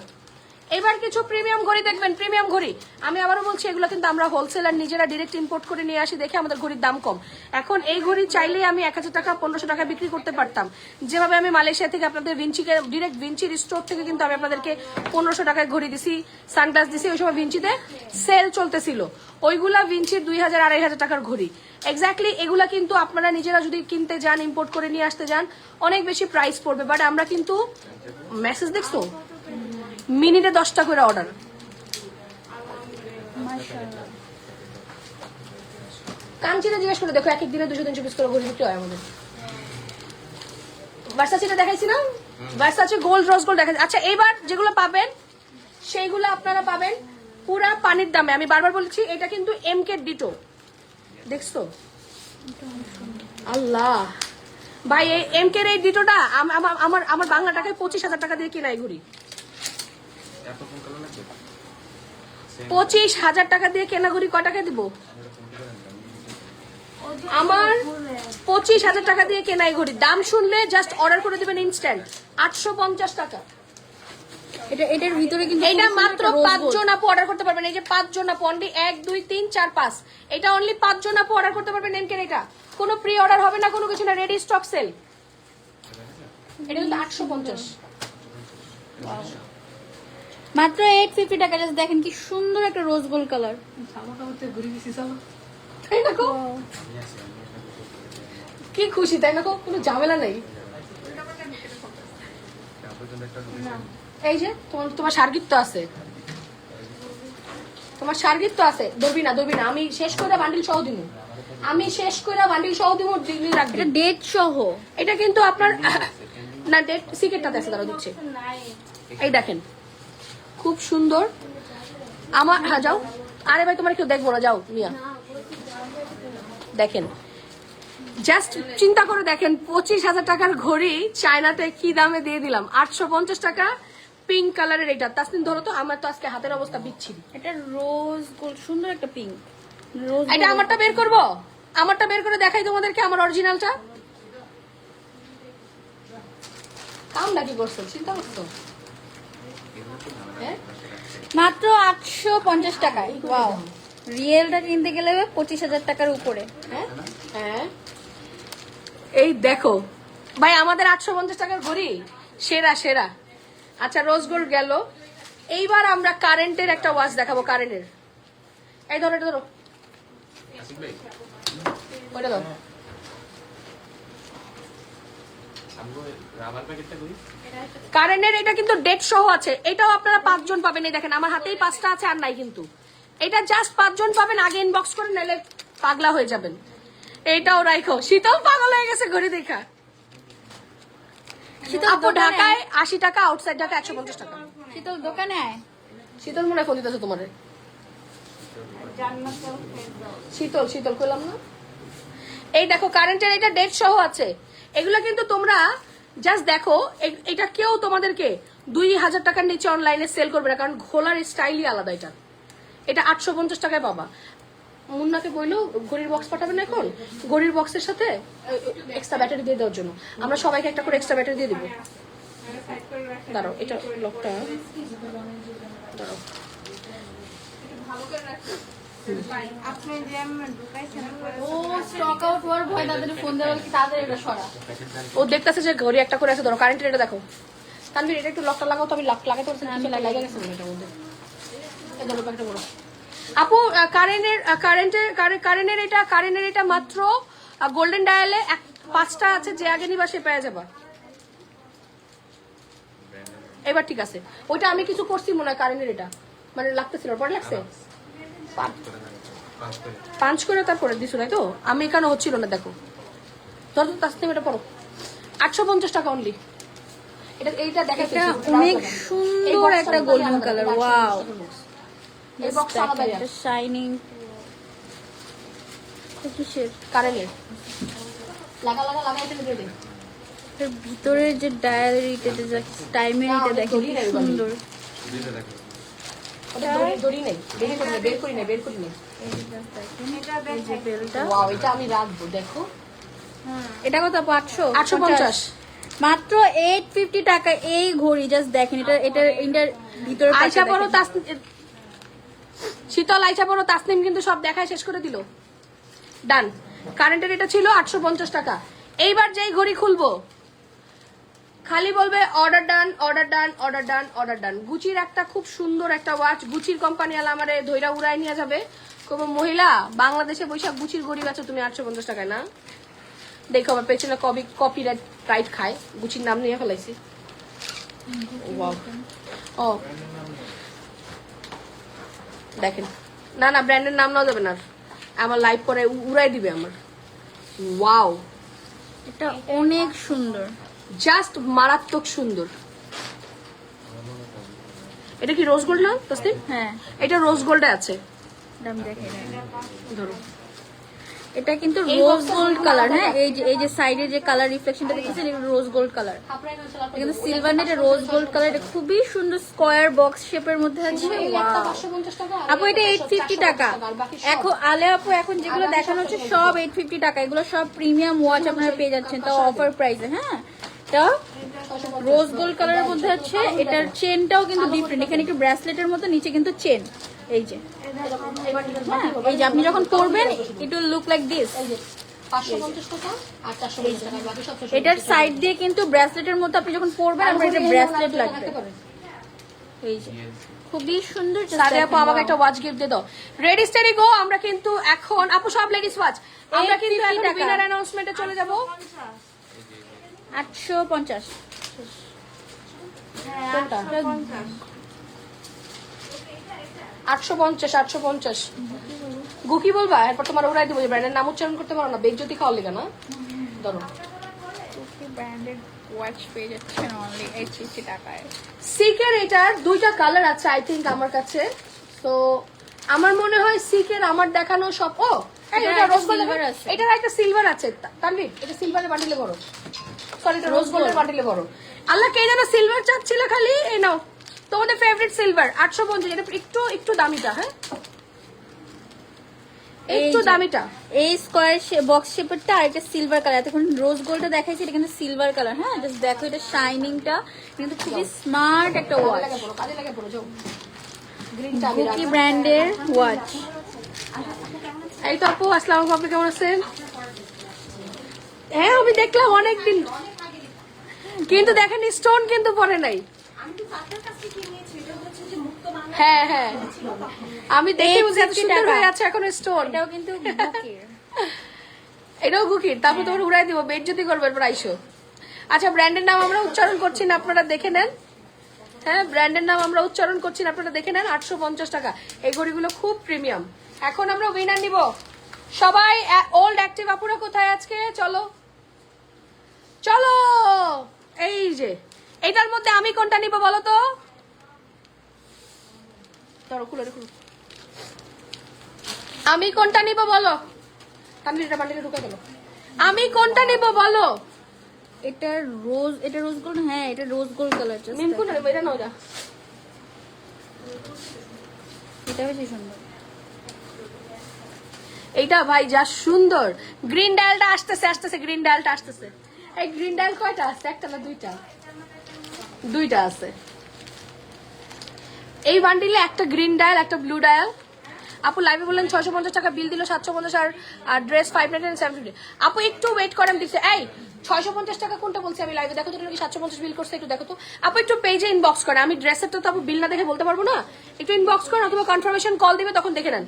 এবার কিছু প্রিমিয়াম ঘড়ি দেখবেন, প্রিমিয়াম ঘড়ি। আমি আবারও বলছি, এগুলো কিন্তু আমরা হোলসেলার নিজেরা ডিরেক্ট ইম্পোর্ট করে নিয়ে আসি, দেখে আমাদের ঘড়ির দাম কম। এখন এই ঘড়ি চাইলেই আমি 1000 টাকা 1500 টাকা বিক্রি করতে পারতাম। যেভাবে আমি মালয়েশিয়া থেকে আপনাদের ভিঞ্চিকে ডিরেক্ট ভিঞ্চির স্টোর থেকে কিন্তু আমি আপনাদেরকে 1500 টাকায় ঘড়ি দিছি, সানগ্লাস দিছি। ওই সময় ভিঞ্চিতে সেল চলতেছিল, ওইগুলা ভিঞ্চির 2000 2500 টাকার ঘড়ি। এক্স্যাক্টলি এগুলা কিন্তু আপনারা নিজেরা যদি কিনতে যান, ইম্পোর্ট করে নিয়ে আসতে যান, অনেক বেশি প্রাইস পড়বে। বাট আমরা কিন্তু মেসেজ দেখছো, মিনিটে 10টা করে অর্ডার। কাঞ্চিতে জিজ্ঞেস করে দেখো, এক এক দিনে 200-300 পিস করে ঘড়ি বিক্রি হয় আমাদের। ভার্সাচিটা দেখাইছি না, ভার্সাচি গোল্ড, রোজ গোল্ড দেখাইছি। আচ্ছা, এবার যেগুলো পাবেন সেইগুলো আপনারা পাবেন পুরা পানির দামে। আমি বারবার বলছি, এটা কিন্তু এমকে ডিটো, দেখছো? আল্লাহ ভাই, এই এমকের এই ডিটোটা আমার বাংলা টাকায় 25,000 টাকা দিয়ে কিনা এই ঘড়ি। 25,000 টাকা দিয়ে কেনা ঘড়ি ক টাকা দিব? আমার 25,000 টাকা দিয়ে কেনা এই ঘড়ি। দাম শুনলে জাস্ট অর্ডার করে দিবেন ইনস্ট্যান্ট। 850 টাকা। এটার ভিতরে কিন্তু এটা মাত্র 5 জন আপু অর্ডার করতে পারবেন। এই যে 5 জন আপু, অনলি 1 2 3 4 5, এটা অনলি 5 জন আপু অর্ডার করতে পারবেন এমকের। এটা কোনো প্রি অর্ডার হবে না, কোনো কিছু না, রেডি স্টক সেল। এটা কিন্তু 850 মাত্র 850 টাকা। জাস্ট দেখেন কি সুন্দর একটা রোজ গোল্ড কালার। কি খুশি, তাই না? কোনো ঝামেলা নেই। এই যে তোমার সার্গিত্ব আছে, দরবি না, আমি শেষ করে বান্ডিল সহ দিব। আমি শেষ করে বান্ডিল সহ দিব, ডিগ্রি রাখবি। এটা ডেট সহ। এটা কিন্তু আপনার না, ডেট সিকেটটাতে আছে, তারা দিচ্ছে। এই দেখেন খুব সুন্দর আমার। হ্যাঁ যাও, আরে ভাই তোমার কেউ দেখবো না, যাও মিয়া। দেখেন জাস্ট চিন্তা করে দেখেন, 25,000 টাকার ঘড়ি চায়নাতে কি দামে দিয়ে দিলাম, 850 টাকা। পিঙ্ক কালারের এটা। তাসনিম ধরো তো, আমার তো আজকে হাতের অবস্থা বিচ্ছিরি। এটা রোজ গোল্ড, সুন্দর একটা পিঙ্ক রোজ। এটা আমারটা বের করবো, আমারটা বের করে দেখাই তোমাদেরকে, আমার অরিজিনালটা। কামটা কি করছো, চিন্তা করছো? হ্যাঁ মাত্র 850 টাকায়। ওয়াও, রিয়েলটা কিনতে গেলে 25,000 টাকার উপরে। হ্যাঁ হ্যাঁ, এই দেখো ভাই, আমাদের 850 টাকার ঘড়ি সেরা সেরা। আচ্ছা রোজ গোল্ড গেল, এইবার আমরা কারেন্টের একটা ওয়াচ দেখাবো। কারেন্টের এই ধরো, এটা ধরো, ওইটা দাও। কারেন্টের এটা কিন্তু ডেট সহ আছে, এটাও আপনারা 5 জন পাবেন। এই দেখেন আমার হাতেই 5টা আছে, আর নাই কিন্তু। এটা জাস্ট 5 জন পাবেন, আগে ইনবক্স করে নিলে পাগলা হয়ে যাবেন। এইটাও রাখো, শীতল পাগল হয়ে গেছে ঘড়ি দেখা। আপু ঢাকায় 80 টাকা, আউটসাইড ঢাকা 150 টাকা। শীতল দোকানে আয়। শীতল মনে হয় ফোন দিতেছে তোমার। শীতল শীতল কইলাম না। এই দেখো কারেন্টের এটা ডেট সহ আছে। এগুলো কিন্তু তোমরা জাস্ট দেখো, এটা কেউ তোমাদেরকে 2,000 টাকার নিচে অনলাইনে সেল করবে না, কারণ খোলার স্টাইলই আলাদা। এটা এটা 850 টাকায় পাবা। মুন্নাকে বললো ঘড়ির বক্স পাঠাবেন এখন, ঘড়ির বক্সের সাথে এক্সট্রা ব্যাটারি দিয়ে দেওয়ার জন্য। আমরা সবাইকে একটা করে এক্সট্রা ব্যাটারি দিয়ে দিব। দাঁড়াও, এটা লকটা দাঁড়াও। ও দেখতেছে যে ঘড়ি একটা করে আছে, ধরো কারেন্টের এটা দেখো। তানভীর এটা একটু লকটা লাগাও তো, আমি লাগাতে পারছি না, আমি লাগা গেছে এটার মধ্যে। এই ধরো একটা বড় আপু, কারেন্টের এটা মাত্র গোল্ডেন ডায়ালে 5টা আছে, যে আগে নিবা সে পেয়ে যাবা। এবার ঠিক আছে, ওইটা আমি কিছু করছি মনে হয়। কারেন্টের এটা মানে লাগতেছিল, পরে লাগছে 5 করে তারপরে দিছো, তাই তো? আমি এখানে হচ্ছিল না, দেখো ধরো তো তাসনিম, এটা পড়ো। 850 টাকা অনলি। এটা এইটা দেখা অনেক সুন্দর একটা গোল্ডেন কালার। ওয়াও, এই বক্স আলাদা শাইনিং। কিসের? কারেন্টের লাগা লাগা লাগা, এটা দিয়ে দে। এর ভিতরে যে ডায়ারিটা, যে টাইমের এটা দেখো কি সুন্দর। ওটা দড়ি নেই, বের করি না। এই যে বেলটা, ওয়াও, এটা আমি রাখবো। দেখো এটা কত? 850 মাত্র 850 টাকা এই ঘড়ি। জাস্ট দেখেন, এটার ভিতরে আয়শা পড়ো, শীতল আয়শা পড়ো। তাসনিম কিন্তু সব দেখায় শেষ করে দিল। ডান। কারেন্টের এটা ছিল 850 টাকা। এইবার যেই ঘড়ি খুলবো খালি বলবে order done, order done, order done, order done. গুচির একটা খুব সুন্দর একটা ওয়াচ, গুচির কোম্পানি আলা আমারে ধইরা উড়াই নিয়ে যাবে। কোনো মহিলা বাংলাদেশে বৈশাখ গুচির ঘড়ি বেচো তুমি 850 টাকায় না? দেখো আমার পেছনে কপিরাইট খায়, গুচির নাম নিয়ে ফেলাইছি। ও দেখেন, না না ব্র্যান্ডের নাম নাও যাবে না, আমার লাইভ পরে উড়াই দিবে আমার। ওয়াও, এটা অনেক সুন্দর, জাস্ট মারাত্মক সুন্দর। এটা কি রোজ গোল্ড না তাসনিম? হ্যাঁ, এটা রোজ গোল্ডে আছে। দাম দেখে ধরো, এটা কিন্তু রোজ গোল্ড কালার। হ্যাঁ, এই যে সাইডে যে কালার রিফ্লেকশনটা দেখতেছেন, এটা রোজ গোল্ড কালার। এটা কিন্তু সিলভার না, এটা রোজ গোল্ড কালার। এটা খুবই সুন্দর স্কয়ার বক্স শেপের মধ্যে আছে। আপু এটা 850 টাকা। এখন আপু এখন যেগুলো দেখানো হচ্ছে সব 850 টাকা। এগুলো সব প্রিমিয়াম ওয়াচ আপনারা পেয়ে যাচ্ছেন, তাও অফার প্রাইসে। হ্যাঁ, এটা রোজ গোল্ড কালারের মধ্যে আছে। এটার চেনটাও কিন্তু ডিফারেন্ট, এখানে একটু ব্রেসলেটের মতো, নিচে কিন্তু চেন। এই যে এই যে আপনি যখন পরবেন, it will look like this. এটার সাইড দিয়ে কিন্তু ব্রেসলেটের মতো আপনি যখন পরবেন, আপনার এটা ব্রেসলেট লাগবে। এই যে খুবই সুন্দর। সারে আপু আমাকে একটা ওয়াচ গিফট দিয়ে দাও। Ready steady go. আমরা কিন্তু এখন আপু সব লেডিস ওয়াচ, আমরা কিন্তু এখন উইনার অ্যানাউন্সমেন্টে চলে যাব। 850 কোনটা? 850 গুকি বলবা, এরপর তোমার উড়াই দেবো। ব্র্যান্ডের নাম উচ্চারণ করতে পারো না, বেজ্জতি খাওয়ার লেগে না। ধরো ব্র্যান্ডেড ওয়াচ পেয়ে যাচ্ছেন অনলি 80 টাকায়। সিকের এটার দুইটা কালার আছে আই থিঙ্ক আমার কাছে। তো আমার মনে হয় সিকের আমার দেখানো সব এটা রোজ গোল্ড silver আছে। এটার একটা সিলভার আছে। তানভীর এটা সিলভারের বান্ডিলে করো, সরি এটা রোজ গোল্ডের বান্ডিলে করো। আল্লাহ কে যেন সিলভার চাচ্ছিল খালি, এই নাও তোমাদের ফেভারিট সিলভার 850। এটা একটু একটু দামিটা, হ্যাঁ একটু দামিটা। এই স্কোয়ার বক্স শেপেরটা আর এটা সিলভার কালার। এখন রোজ গোল্ডটা দেখাইছি, এটা কিন্তু সিলভার কালার। হ্যাঁ জাস্ট দেখো এটা শাইনিংটা কিন্তু খুবই স্মার্ট একটা ওয়াচ। কাজে লাগে পড়ো যাও। গুকি ব্র্যান্ডের ওয়াচ। এই তো আপু, আসসালামু আলাইকুম, আপনি কেমন আছেন? হ্যাঁ আমি দেখলাম অনেকদিন, কিন্তু দেখেন স্টোন কিন্তু পরে নাই। হ্যাঁ হ্যাঁ আমি দেখি বুঝে এত সুন্দর হয়ে আছে এখন স্টোন। এটাও কিন্তু গুকির। এটাও গুকির। তারপর তোমার উড়াই দিব, বেজ্জতি করবে প্রাইসও। আচ্ছা ব্র্যান্ডের নাম আমরা উচ্চারণ করছি না, আপনারা দেখে নেন। হ্যাঁ ব্র্যান্ডের নাম আমরা উচ্চারণ করছি না, আপনারা দেখে নেন। 850 টাকা এই ঘড়িগুলো খুব প্রিমিয়াম। এখন আমরা উইনার নিব। সবাই ওল্ড অ্যাক্টিভ আপুরা কোথায় আজকে? চলো চলো, এই যে এটার মধ্যে আমি কোনটা নিব বলো তো? ধরো খুলে রেখো। আমি কোনটা নিব বলো? তানভীর এটা বান্ডিলে ঢুকে গেল। আমি কোনটা নিব বলো? এটা রোজ গোল্ড। হ্যাঁ এটা রোজ গোল্ড কালার। মিম কোনটা নেব? এটা নাও যা। এটা বেশি সুন্দর। এইটা ভাই যা সুন্দর। গ্রিন ডায়ালটা আসতেছে আসতেছে, গ্রিন ডায়ালটা আসতেছে। এই গ্রিন ডায়াল কয়টা আছে? একটা না দুইটা? দুইটা আছে। এই বান্ডিলে একটা গ্রিন ডায়াল একটা ব্লু ডায়াল। আপু লাইভে বললেন 650 টাকা বিল দিল, 750 আর ড্রেস 597। আপু একটু ওয়েট করেন দিচ্ছে। এই 650 টাকা কোনটা বলছি আমি লাইভে? দেখো তো নাকি 750 বিল করছে, একটু দেখো তো আপু। একটু পেজে ইনবক্স করেন। আমি ড্রেসের তো আপু বিল না দেখে বলতে পারবো না। একটু ইনবক্স করেন অথবা কনফার্মেশন কল দিবে, তখন দেখে নেন।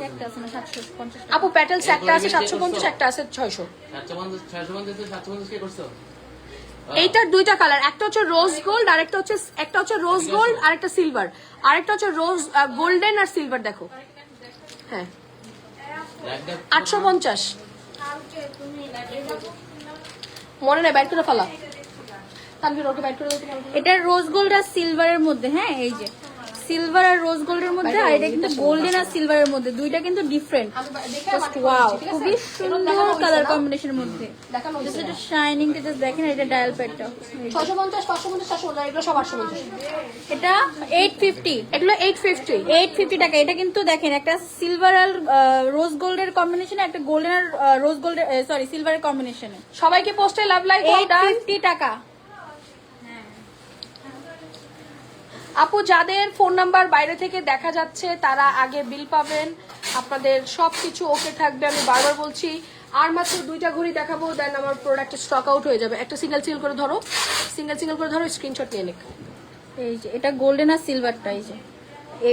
একটা আছে না 750। আপু প্যাটেলস একটা আছে 750, একটা আছে 600। 750 কে করছো? এইটার দুইটা কালার, একটা হচ্ছে রোজ গোল্ড আর একটা হচ্ছে রোজ গোল্ড আর একটা সিলভার, আর একটা হচ্ছে রোজ গোল্ডেন আর সিলভার। দেখো হ্যাঁ 850 মনে নেই, বাইর করে ফেলা। তানভীর ওকে বাইর করে দিতে পারবো? এটা রোজ গোল্ড আর সিলভারের মধ্যে। হ্যাঁ এই যে সিলভার আর রোজ গোল্ডের মধ্যে, আর এটা কিন্তু গোল্ডেন আর সিলভারের মধ্যে। দুইটা কিন্তু ডিফারেন্ট। ওয়াও খুবই সুন্দর কালার কম্বিনেশনের মধ্যে। দেখানো জাস্ট এটা শাইনিংটা জাস্ট দেখেন। এটা ডায়াল প্যাডটা 650 550 750, এগুলো সব 850। এটা 850। এগুলো 850। 850 টাকা। এটা কিন্তু দেখেন একটা সিলভার আর রোজ গোল্ডের কম্বিনেশনে, একটা গোল্ডেন আর রোজ গোল্ডের সরি সিলভারের কম্বিনেশনে। সবাইকে পোস্টে লাভ লাইক 850 টাকা। আপু যাদের ফোন নাম্বার বাইরে থেকে দেখা যাচ্ছে তারা আগে বিল পাবেন, আপনাদের সবকিছু ওকে থাকবে। আমি বারবার বলছি, আর মাত্র দুইটা ঘড়ি দেখাবো, দেন আমার প্রোডাক্টের স্টক আউট হয়ে যাবে। একটা সিঙ্গেল করে ধরো, সিঙ্গেল করে ধরো, স্ক্রিনশট নিয়ে নিক। এই যে এটা গোল্ডেন আর সিলভারটা, এই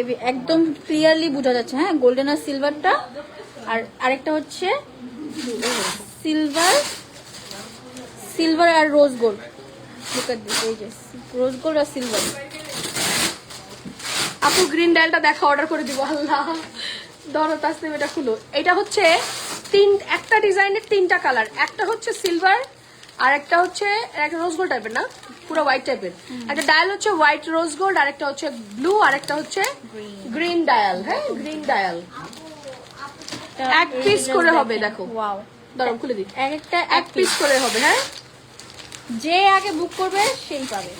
যে একদম ক্লিয়ারলি বোঝা যাচ্ছে। হ্যাঁ গোল্ডেন আর সিলভারটা। আর আরেকটা হচ্ছে সিলভার আর রোজ গোল্ড। এই যে রোজ গোল্ড আর সিলভার। আপু গ্রিন ডায়ালটা দেখা, অর্ডার করে দিব। আল্লাহ ধরো তাসনিম এটা খুলো। এটা হচ্ছে একটা ডিজাইনের তিনটা কালার, একটা হচ্ছে সিলভার আর একটা হচ্ছে একটা রোজ গোল্ড টাইপের, না পুরো হোয়াইট টাইপের। একটা ডায়াল হচ্ছে হোয়াইট রোজ গোল্ড, আর একটা হচ্ছে ব্লু, আর একটা হচ্ছে গ্রিন ডায়াল। হ্যাঁ গ্রিন ডায়াল এক পিস করে হবে। দেখো ওয়াও, ধরো খুলে দিই। একটা এক পিস করে হবে। হ্যাঁ যে আগে বুক করবে সেই পাবে।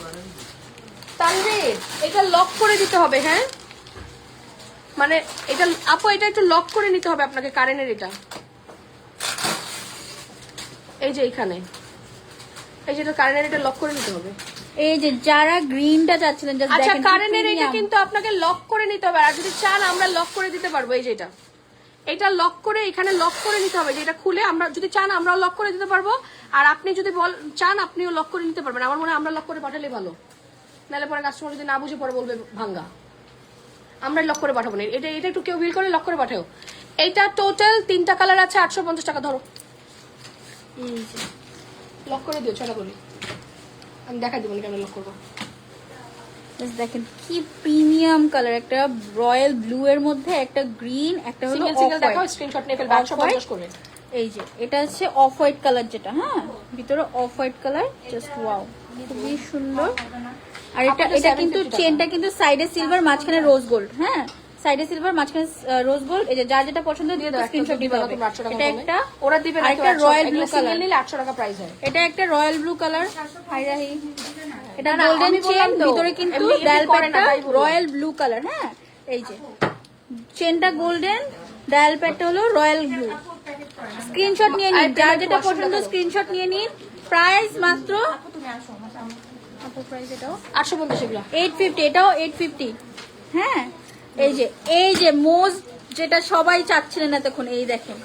তানভীর এটা লক করে দিতে হবে। হ্যাঁ মানে এটা আপু এটা একটু লক করে নিতে হবে আপনাকে, কারেন্টের এটা। এই যে এখানে এই যে কারেন্টের এটা লক করে নিতে হবে। এই যে যারা গ্রিনটা চাচ্ছিলেন জাস্ট আচ্ছা দেখেন কারেন্টের এটা কিন্তু আপনাকে লক করে নিতে হবে, আর যদি চান আমরা লক করে দিতে পারবো। এই যে এটা লক করে এখানে লক করে নিতে হবে, যেটা খুলে আমরা যদি চান আমরাও লক করে দিতে পারবো, আর আপনি যদি চান আপনিও লক করে নিতে পারবেন। আমার মনে হয় আমরা লক করে পাঠালে ভালো, নাহলে পরে কাস্টমার যদি না বুঝে পরে বলবে ভাঙ্গা। আমরা লক করে পাঠাবো না, এটা একটু কেউ বিল করে লক করে পাঠাও। এইটা টোটাল তিনটা কালার আছে 850 টাকা। ধরো লক করে দিও, ছটা করি আমি দেখা দিব কেন লক করবো। Just দেখেন কি প্রিমিয়াম কালার, একটা রয়্যাল ব্লু এর মধ্যে একটা গ্রিন, একটা হলো সিঙ্গেল সিঙ্গেল দেখাও, স্ক্রিনশট নিয়ে ফেলবে 850 করে। এই যে এটা হচ্ছে অফ হোয়াইট কালার, যেটা হ্যাঁ ভিতরে off white colour, just wow, খুবই সুন্দর। আর এটা আপনাদের এটা 750 কিন্তু টাকা। চেনটা কিন্তু সাইডে সিলভার, মাঝখানে রোজ গোল্ড। হ্যাঁ, সাইডে সিলভার, মাঝখানে রোজ গোল্ড। এই যে যার যেটা পছন্দ দিয়ে দাও, স্ক্রিনশট দিতে হবে। এটা একটা, ওরা দিবে না, একটা রয়্যাল ব্লু সিঙ্গেল কালার, নিলে 800 টাকা প্রাইস হয়। এটা একটা royal blue colour. Hi Rahi, এটা না, গোল্ডেন আমি বললাম চেন, তো, ভিতরে কিন্তু এমনি ডায়াল করে না, প্যাডটা তাই বললাম। Royal blue colour. হ্যাঁ, এই যে চেনটা গোল্ডেন, ডায়াল প্যাডটা হলো রয়্যাল ব্লু। স্ক্রিনশট নিয়ে নিন, যার যেটা পছন্দ স্ক্রিনশট নিয়ে নিন। প্রাইস মাত্র প্রাইস এটাও 850 এগুলো। 850, এটাও 850। হ্যাঁ, এই যে মোজ যেটা সবাই চাচ্ছিলেন এতক্ষণ, এই দেখেন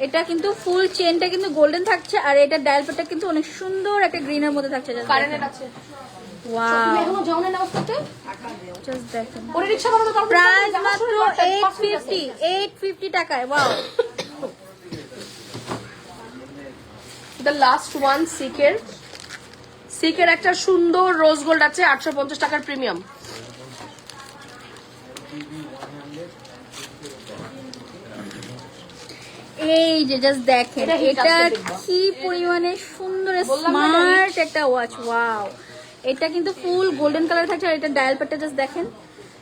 এটা কিন্তু ফুল চেনটা কিন্তু গোল্ডেন থাকছে, আর এটা ডায়াল প্যাডটা কিন্তু অনেক সুন্দর একটা গ্রিনের মধ্যে থাকছে। কারেন্ট আছে। ওয়াও, তুমি এখনো যাও না নামাজ পড়তে? জাস্ট দেখেন ওরে রিকশা বানানো তারপর প্রাইস জামা মাত্র শুরু করতে 850, 850 টাকায়। ওয়াও, দ্য লাস্ট ওয়ান সিকের একটা সুন্দর রোজ গোল্ড আছে 850 টাকার প্রিমিয়াম। এই যে জাস্ট দেখেন এটা hit এটা আসছে দেখবা। কি পরিমাণে সুন্দর বললাম না, স্মার্ট একটা ওয়াচ। ওয়াও, এটা কিন্তু ফুল গোল্ডেন কালার থাকছে, আর এটা ডায়াল প্যাডটা জাস্ট দেখেন,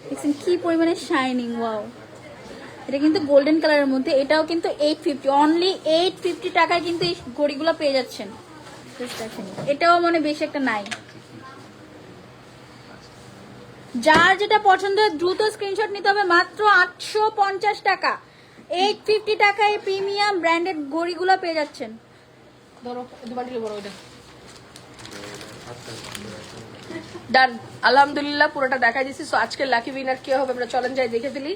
দেখছেন কি পরিমাণে শাইনিং। ওয়াও, এটা কিন্তু গোল্ডেন কালারের মধ্যে, এটাও কিন্তু 850, অনলি 850 টাকায় কিন্তু এই ঘড়িগুলো পেয়ে যাচ্ছেন। Just দেখেন, এটাও মানে বেশি একটা নাই। যার যেটা পছন্দ দ্রুত স্ক্রিনশট নিতে হবে। মাত্র 850 টাকা, 850 টাকায় প্রিমিয়াম ব্র্যান্ডেড ঘড়িগুলো পেয়ে যাচ্ছেন। ধরো দুবান্ডিলে বড় ওইটা ডান। আলহামদুলিল্লাহ পুরোটা দেখাই দিচ্ছি। সো আজকের লাকি উইনার কে হবে আমরা চলেন যাই দেখে ফেলি।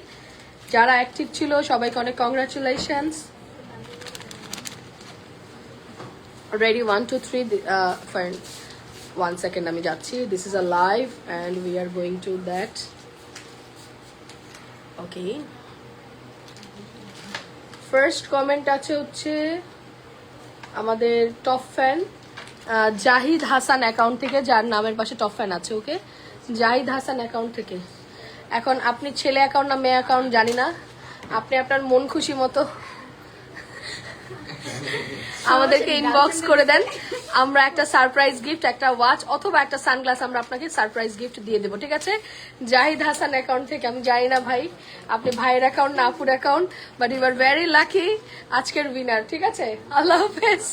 যারা অ্যাক্টিভ ছিল সবাইকে অনেক কংগ্রাচুলেশনস। রেডি 1 2 3 ফাইন 1 সেকেন্ড আমি যাচ্ছি। This is a live and we are going to that. Okay, first comment আছে হচ্ছে আমাদের top fan Zahid Hasan account থেকে, যার নামের পাশে টপ ফ্যান আছে। ওকে, জাহিদ হাসান অ্যাকাউন্ট থেকে। এখন আপনি ছেলে অ্যাকাউন্ট না মেয়ে অ্যাকাউন্ট জানি না, আপনি আপনার মন খুশি মতো আমাদেরকে ইনবক্স করে দেন। আমরা একটা সারপ্রাইজ গিফট, একটা ওয়াচ অথবা একটা সানগ্লাস আমরা আপনাকে সারপ্রাইজ গিফট দিয়ে দেবো। ঠিক আছে, জাহিদ হাসান অ্যাকাউন্ট থেকে। আমি জানি না ভাই আপনি ভাইয়ের অ্যাকাউন্ট না আপুর account, but you are very lucky আজকের উইনার। ঠিক আছে, আল্লাহ হাফেজ।